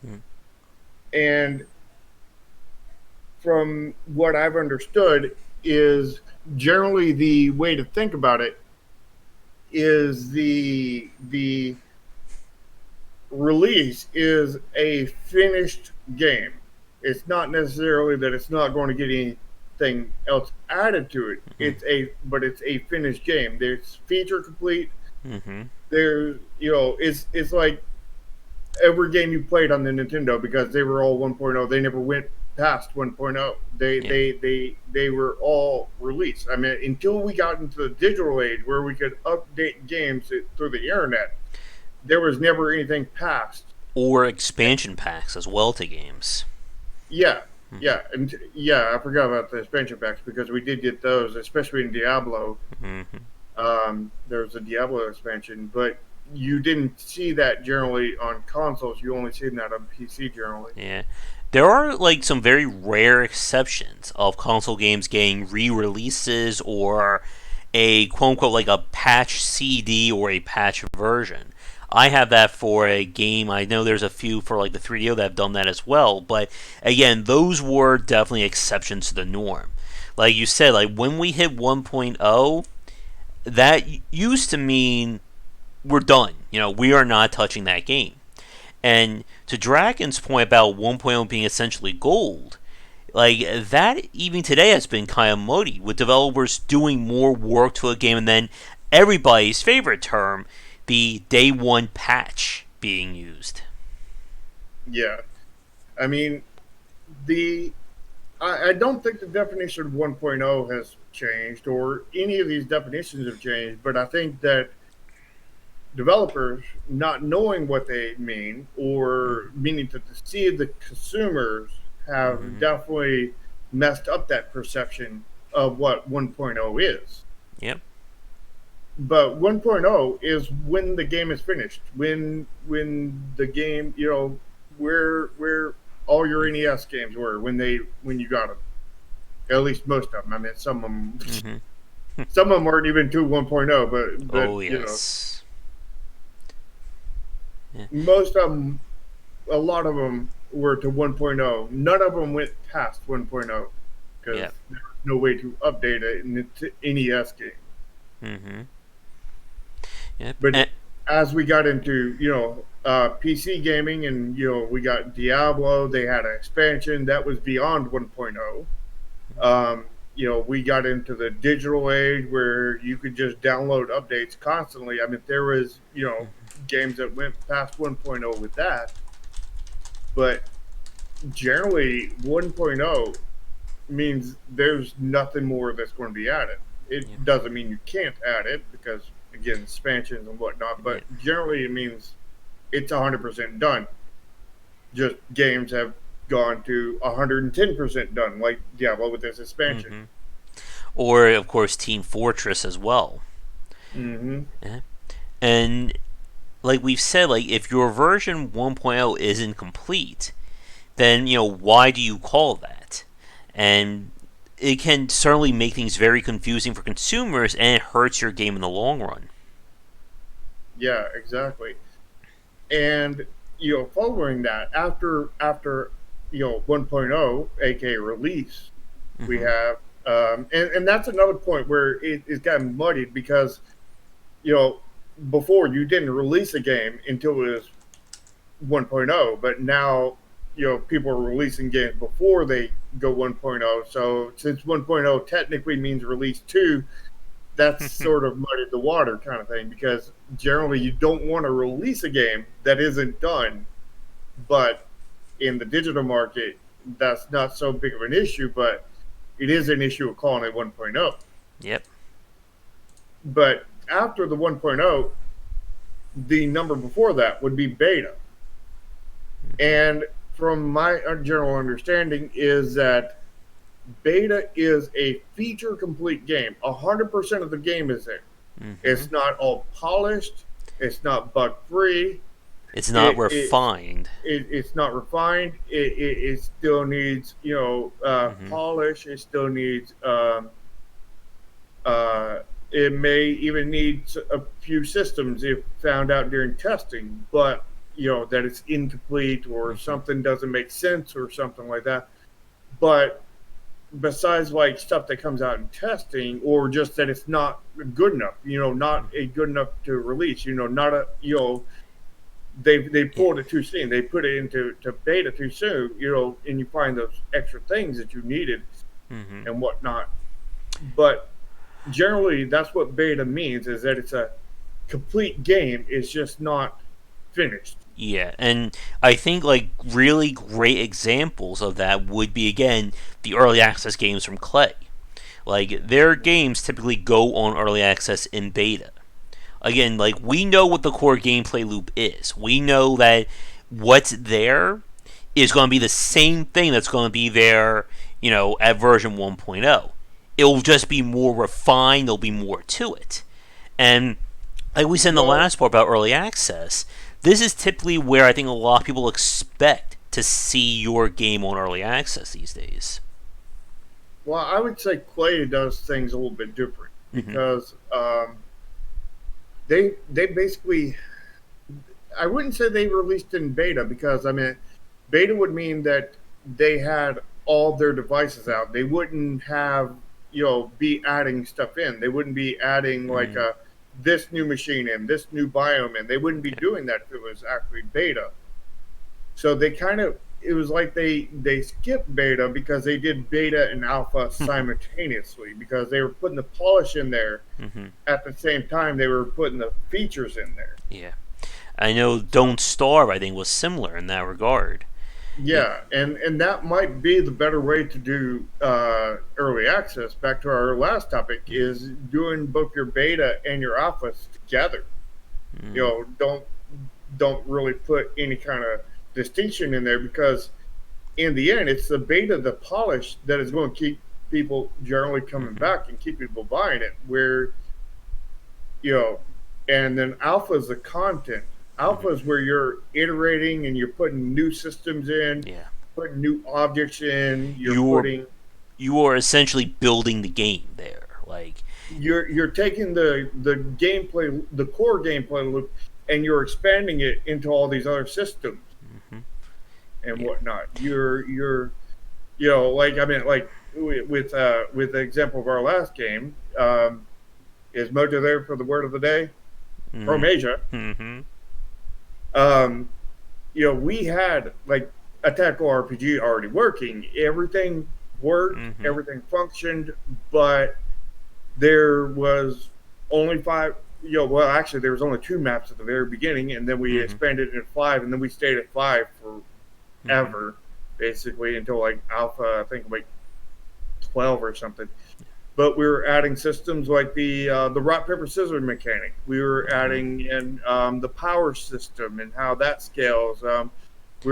Mm-hmm. And from what I've understood, is generally the way to think about it is the release is a finished game. It's not necessarily that it's not going to get anything else added to it. It's a finished game. There's feature complete. Mm-hmm. There's it's like every game you played on the Nintendo, because they were all 1.0. They never went past 1.0. Yeah. They were all released. I mean, until we got into the digital age where we could update games through the internet, there was never anything past. Or expansion packs as well to games. Yeah, Mm-hmm. yeah. I forgot about the expansion packs because we did get those, especially in Diablo. Mm-hmm. There was a Diablo expansion, but you didn't see that generally on consoles. You only seen that on PC generally. Yeah. There are like some very rare exceptions of console games getting re-releases or a quote unquote like a patch CD or a patch version. I have that for a game. I know there's a few for like the 3DO that have done that as well, but again, those were definitely exceptions to the norm. Like you said, like when we hit 1.0, that used to mean we're done. We are not touching that game. And to Dragon's point about 1.0 being essentially gold, like that even today has been kind of muddy with developers doing more work to a game and then everybody's favorite term, the day one patch being used. Yeah, I mean the I don't think the definition of 1.0 has changed or any of these definitions have changed, but I think that developers not knowing what they mean or meaning to deceive the consumers have Mm-hmm. definitely messed up that perception of what 1.0 is. Yep. But 1.0 is when the game is finished, when the game, where all your NES games were when you got them. At least most of them. I mean, Mm-hmm. some of them weren't even to 1.0, but Oh yes. Yeah. most of them, a lot of them were to 1.0. None of them went past 1.0 because Yep. there was no way to update it in the NES game. Mm-hmm. Yep. But as we got into PC gaming, and we got Diablo, they had an expansion that was beyond 1.0. We got into the digital age where you could just download updates constantly. I mean, there was games that went past 1.0 with that, but generally 1.0 means there's nothing more that's going to be added. Yep. It doesn't mean you can't add it because again, expansions and whatnot, but Yep. generally it means it's 100% done. Just games have gone to 110% done, like Diablo with this expansion. Mm-hmm. Or of course Team Fortress as well. Mm-hmm. Yeah. And like we've said, like if your version 1.0 isn't complete, then why do you call that? And it can certainly make things very confusing for consumers, and it hurts your game in the long run. Yeah, exactly. And following that, after 1.0, aka release, we Mm-hmm. have and that's another point where it's gotten muddied because you know before you didn't release a game until it was 1.0, but now people are releasing games before they go 1.0. So since 1.0 technically means release 2, that's sort of muddied the water kind of thing, because generally you don't want to release a game that isn't done. But in the digital market, that's not so big of an issue, but it is an issue of calling it 1.0. Yep. But after the 1.0, the number before that would be beta. And from my general understanding is that beta is a feature complete game. 100% of the game is there. Mm-hmm. It's not all polished. It's not bug free. It's not It, it refined. it's not refined. It still needs Mm-hmm. polish. It still needs uh, it may even need a few systems if found out during testing, but that it's incomplete or Mm-hmm. something doesn't make sense or something like that. But besides like stuff that comes out in testing, or just that it's not good enough, not a good enough to release, not a they Yeah. pulled it too soon. They put it into beta too soon, and you find those extra things that you needed Mm-hmm. and whatnot. But generally, that's what beta means, is that it's a complete game. It's just not finished. Yeah, and I think like really great examples of that would be again the early access games from Clay. Like their games typically go on early access in beta. Again, like we know what the core gameplay loop is. We know that what's there is going to be the same thing that's going to be there, at version 1.0. It'll just be more refined, there'll be more to it. And like we said in the Well, last part about early access, this is typically where I think a lot of people expect to see your game on early access these days. I would say Clay does things a little bit different, Mm-hmm. because they basically, I wouldn't say they released in beta, because I mean beta would mean that they had all their devices out. They wouldn't have be adding stuff in. They wouldn't be adding like Mm-hmm. this new machine in, this new biome in. They wouldn't be Yeah. doing that if it was actually beta. So they kind of, it was like they skipped beta because they did beta and alpha simultaneously, because they were putting the polish in there Mm-hmm. at the same time they were putting the features in there. Yeah. I know So Don't Starve, I think, was similar in that regard. It, yeah, and that might be the better way to do early access. Back to our last topic, is doing both your beta and your alphas together. mm, Don't really put any kind of distinction in there, because in the end, it's the beta, the polish, that is going to keep people generally coming mm-hmm. back and keep people buying it. Where you know, and then alpha is the content. Alpha Mm-hmm. is where you're iterating and you're putting new systems in, Yeah. putting new objects in. You're you are essentially building the game there. Like, You're taking the gameplay, the core gameplay loop, and you're expanding it into all these other systems mm-hmm. and Yeah. whatnot. You're like, I mean, like with the example of our last game, is Mojo there for the word of the day from Mm-hmm. Asia? Mm-hmm. Um, we had like a tactical RPG already working. Everything worked, Mm-hmm. everything functioned, but there was only five. Well, actually, there was only two maps at the very beginning, and then we Mm-hmm. expanded it to five, and then we stayed at five Mm-hmm. forever, basically until like alpha, I think like 12 or something. But we were adding systems like the rock paper scissors mechanic. We were Mm-hmm. adding in the power system and how that scales. We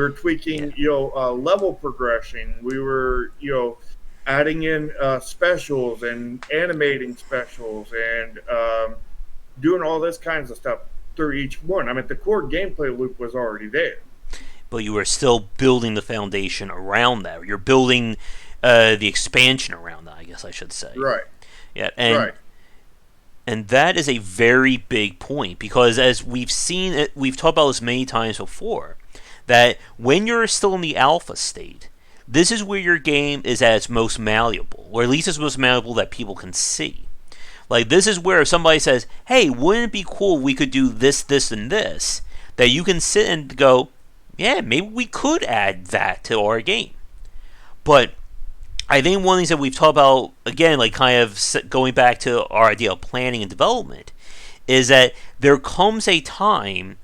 were Yeah. tweaking level progression. We were adding in specials and animating specials, and doing all this kinds of stuff through each one. I mean, the core gameplay loop was already there. But you are still building the foundation around that. You're building the expansion around that, I guess I should say. Right. Yeah, Right. and that is a very big point because as we've seen it, we've talked about this many times before, that when you're still in the alpha state, this is where your game is at its most malleable, or at least it's most malleable that people can see. Like this is where if somebody says, "Hey, wouldn't it be cool if we could do this, this, and this?" That you can sit and go, yeah, maybe we could add that to our game. But I think one of the things that we've talked about, again, like kind of going back to our idea of planning and development, is that there comes a time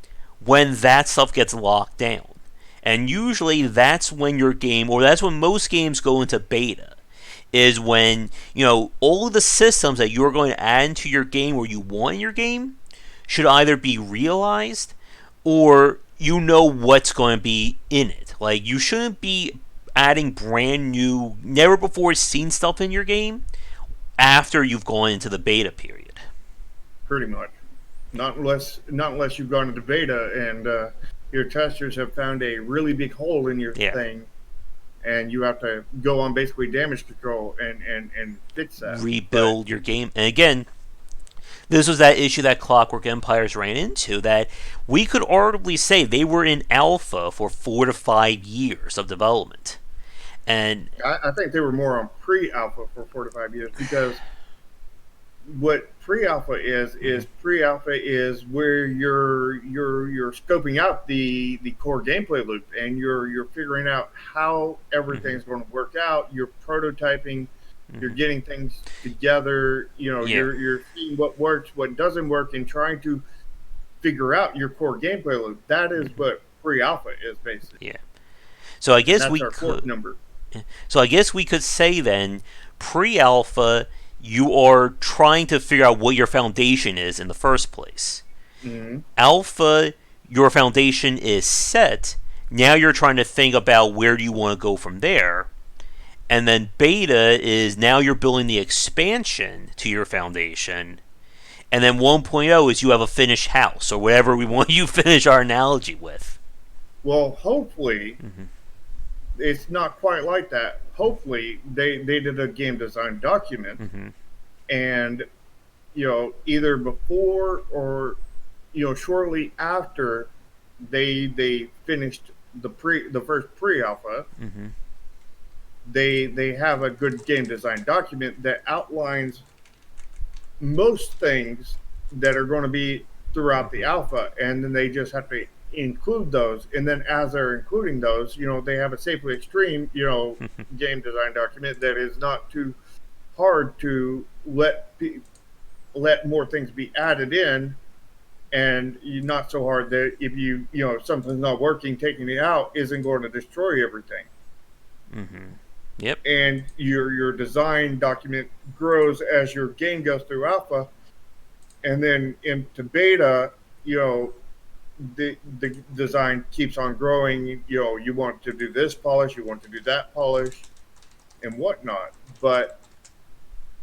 when that stuff gets locked down. And usually that's when your game, or that's when most games go into beta, is when, all of the systems that you're going to add into your game or you want in your game should either be realized or what's going to be in it. Like, you shouldn't be adding brand new, never before seen stuff in your game after you've gone into the beta period. Pretty much. Not unless you've gone into beta and your testers have found a really big hole in your Yeah. thing, and you have to go on basically damage control and fix that. But Rebuild your game. And again, this was that issue that Clockwork Empires ran into, that we could arguably say they were in alpha for 4 to 5 years of development. And I think they were more on pre-alpha for 4 to 5 years, because what pre-alpha is pre-alpha is where you're scoping out the core gameplay loop, and you're figuring out how everything's going to work out. You're prototyping, you're getting things together. yeah, You're seeing what works, what doesn't work, and trying to figure out your core gameplay loop. That is what pre-alpha is basically. yeah. So I guess That's we our fourth could. number. So I guess we could say then, pre-alpha, you are trying to figure out what your foundation is in the first place. Hmm. Alpha, your foundation is set. Now you're trying to think about where do you want to go from there. And then beta is now you're building the expansion to your foundation. And then 1.0 is you have a finished house, or whatever we want you to finish our analogy with. Well, hopefully Mm-hmm. it's not quite like that. Hopefully they did a game design document, Mm-hmm. and either before or shortly after they finished the first pre-alpha, Mm-hmm. they have a good game design document that outlines most things that are going to be throughout the alpha, and then they just have to include those. And then as they're including those, they have a safely extreme, game design document that is not too hard to let more things be added in, and not so hard that if something's not working, taking it out isn't going to destroy everything. Mm-hmm. Yep. And your design document grows as your game goes through alpha, and then into beta, the design keeps on growing. You want to do this polish, you want to do that polish, and whatnot. But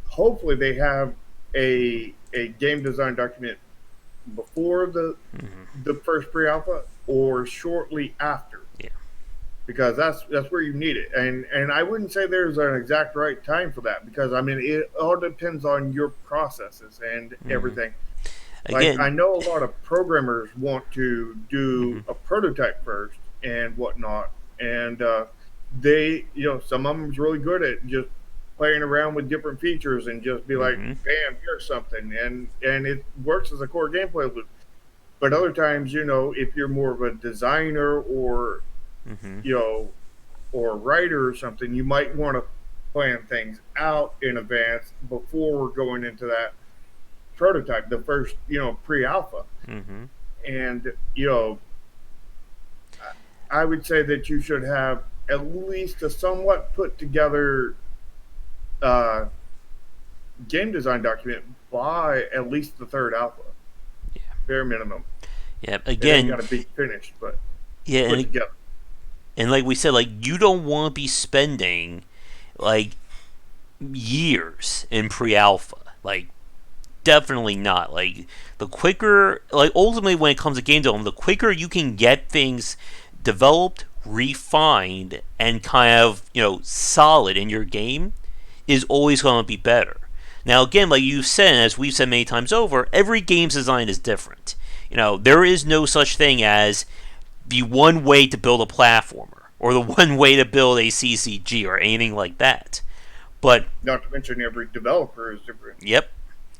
hopefully they have a game design document before the first pre-alpha or shortly after, Yeah. because that's where you need it. And I wouldn't say there's an exact right time for that, because I mean it all depends on your processes and everything. Like, I Again. know a lot of programmers want to Mm-hmm. do a prototype first and whatnot, and some of them's really good at just playing around with different features and just be like, Mm-hmm. bam, here's something, and it works as a core gameplay loop. But other times, if you're more of a designer or Mm-hmm. you know or a writer or something, you might want to plan things out in advance before going into that prototype, the first pre-alpha. Mm-hmm. And I would say that you should have at least a somewhat put together uh, game design document by at least the third alpha, Yeah. bare minimum. Yeah. It ain't Again. got to be finished, but Yeah. put together. And like we said, like, you don't want to be spending like years in pre-alpha. Like, definitely not. Like, the quicker, like, ultimately when it comes to game development, the quicker you can get things developed, refined, and kind of solid in your game is always going to be better. Now, again, like you said, and as we've said many times over, every game's design is different. There is no such thing as the one way to build a platformer or the one way to build a CCG or anything like that. But Not to mention every developer is different. yep,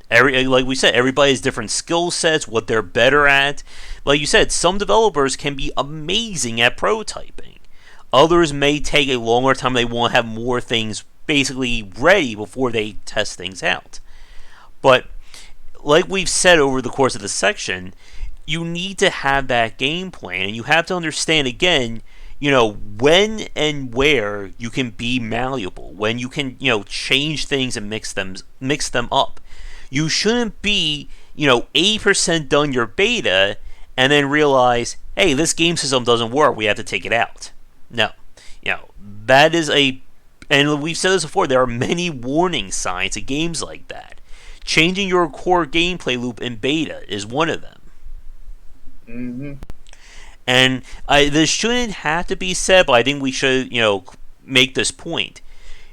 Like we said, everybody has different skill sets, what they're better at. Like you said, some developers can be amazing at prototyping. Others may take a longer time. They want to have more things basically ready before they test things out. But like we've said over the course of the section, you need to have that game plan, and you have to understand again, when and where you can be malleable, when you can, change things and mix them up. You shouldn't be, 80% done your beta and then realize, hey, this game system doesn't work, we have to take it out. No. That is and we've said this before, there are many warning signs to games like that. Changing your core gameplay loop in beta is one of them. Mm-hmm. And this shouldn't have to be said, but I think we should, make this point.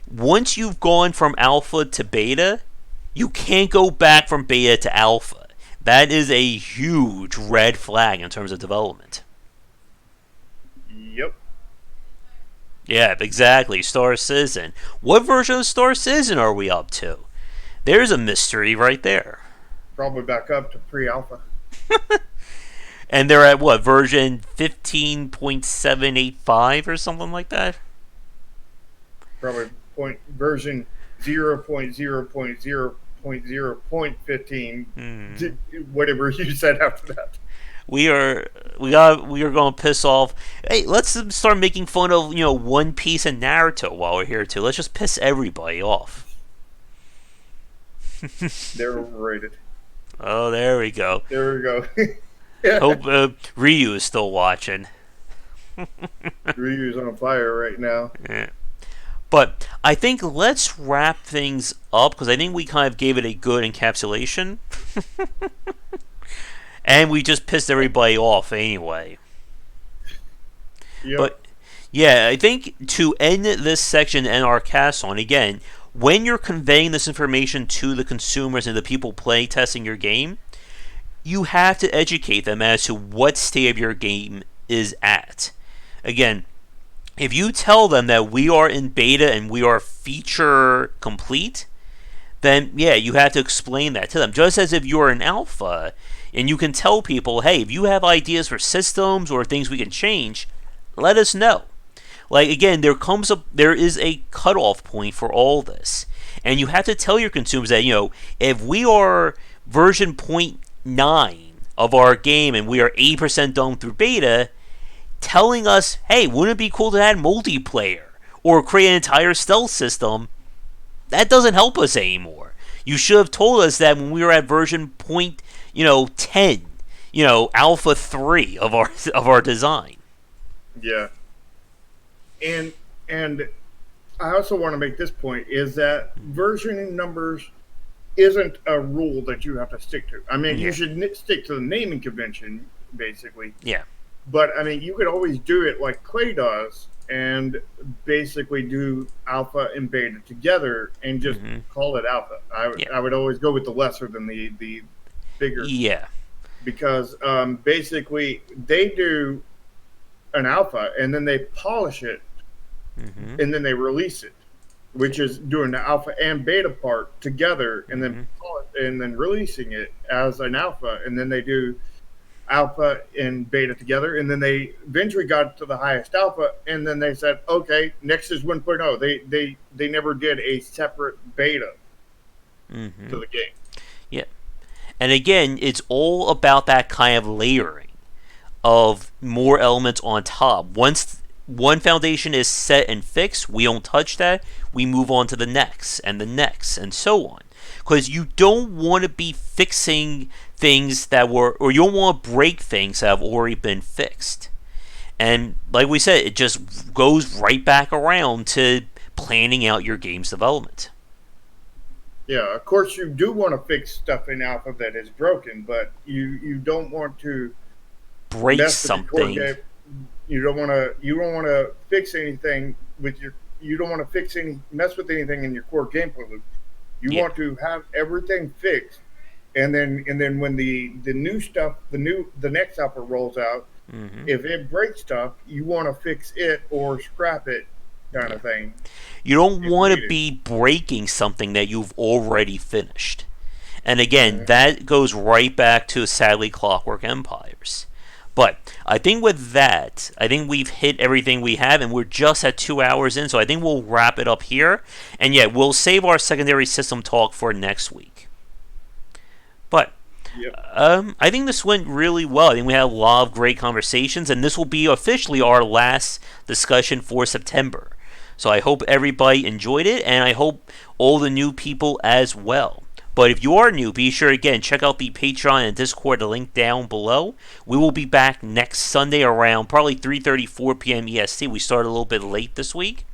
Once you've gone from alpha to beta, you can't go back from beta to alpha. That is a huge red flag in terms of development. Yep. Yeah, exactly. Star Citizen. What version of Star Citizen are we up to? There's a mystery right there. Probably back up to pre-alpha. And they're at what, version 15.785 or something like that? Probably version 0.0.0.0.15, whatever you said after that. We are going to piss off. Hey, let's start making fun of One Piece and Naruto while we're here too. Let's just piss everybody off. They're overrated. Oh, there we go. There we go. Hope Ryu is still watching. Ryu's on fire right now. Yeah. But I think let's wrap things up because I think we kind of gave it a good encapsulation. And we just pissed everybody off anyway. Yep. But yeah, I think to end this section and our cast on, again, when you're conveying this information to the consumers and the people play testing your game, you have to educate them as to what state of your game is at. Again, if you tell them that we are in beta and we are feature complete, then yeah, you have to explain that to them. Just as if you're in alpha and you can tell people, hey, if you have ideas for systems or things we can change, let us know. Like again, there is a cutoff point for all this, and you have to tell your consumers that if we are version 0.9 of our game and we are 80% done through beta, telling us, hey, wouldn't it be cool to add multiplayer or create an entire stealth system? That doesn't help us anymore. You should have told us that when we were at version 10, alpha 3 of our design. Yeah. And I also want to make this point is that versioning numbers isn't a rule that you have to stick to. I mean, you should stick to the naming convention, basically. Yeah. But, I mean, you could always do it like Clay does and basically do alpha and beta together and just call it alpha. I would always go with the lesser than the bigger. Yeah. Because basically they do an alpha and then they polish it and then they release it, which is doing the alpha and beta part together and then releasing it as an alpha, and then they do alpha and beta together, and then they eventually got to the highest alpha, and then they said, okay, next is 1.0. They never did a separate beta to the game. Yeah. And again, it's all about that kind of layering of more elements on top. Once one foundation is set and fixed, we don't touch that. We move on to the next and so on. Because you don't want to be fixing things or you don't want to break things that have already been fixed. And like we said, it just goes right back around to planning out your game's development. Yeah, of course you do want to fix stuff in alpha that is broken, but you don't want to break something. You don't want to fix anything mess with anything in your core gameplay loop. You want to have everything fixed, and then when the new stuff, the next alpha rolls out, if it breaks stuff, you want to fix it or scrap it, kind of thing. You don't want to be breaking something that you've already finished. And again, that goes right back to sadly Clockwork Empires. But I think with that, I think we've hit everything we have, and we're just at 2 hours in, so I think we'll wrap it up here. And yeah, we'll save our secondary system talk for next week. But Yep. I think this went really well. I think we had a lot of great conversations, and this will be officially our last discussion for September. So I hope everybody enjoyed it, and I hope all the new people as well. But if you are new, be sure again check out the Patreon and Discord link down below. We will be back next Sunday around probably 3:30, 4 p.m. EST. We started a little bit late this week.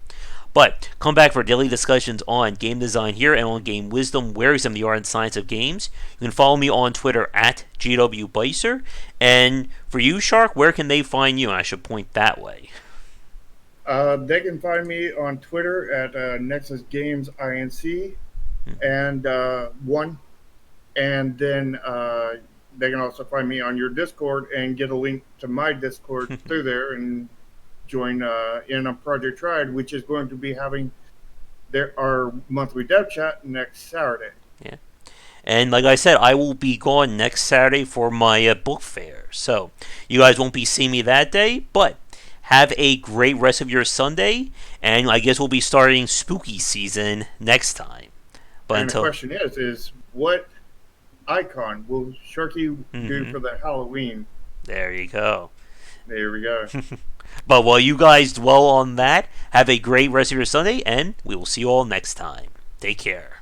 But come back for daily discussions on game design here and on Game Wisdom, where is the art and science of games. You can follow me on Twitter at GWBicer. And for you, Shark, where can they find you? And I should point that way. They can find me on Twitter at Nexus Games Inc. and one, and then they can also find me on your Discord and get a link to my Discord through there and join in on Project Triad, which is going to be having our monthly dev chat next Saturday. Yeah. And like I said, I will be gone next Saturday for my book fair. So you guys won't be seeing me that day, but have a great rest of your Sunday. And I guess we'll be starting spooky season next time. But and the question is what icon will Sharky do for the Halloween? There you go. There we go. But while you guys dwell on that, have a great rest of your Sunday, and we will see you all next time. Take care.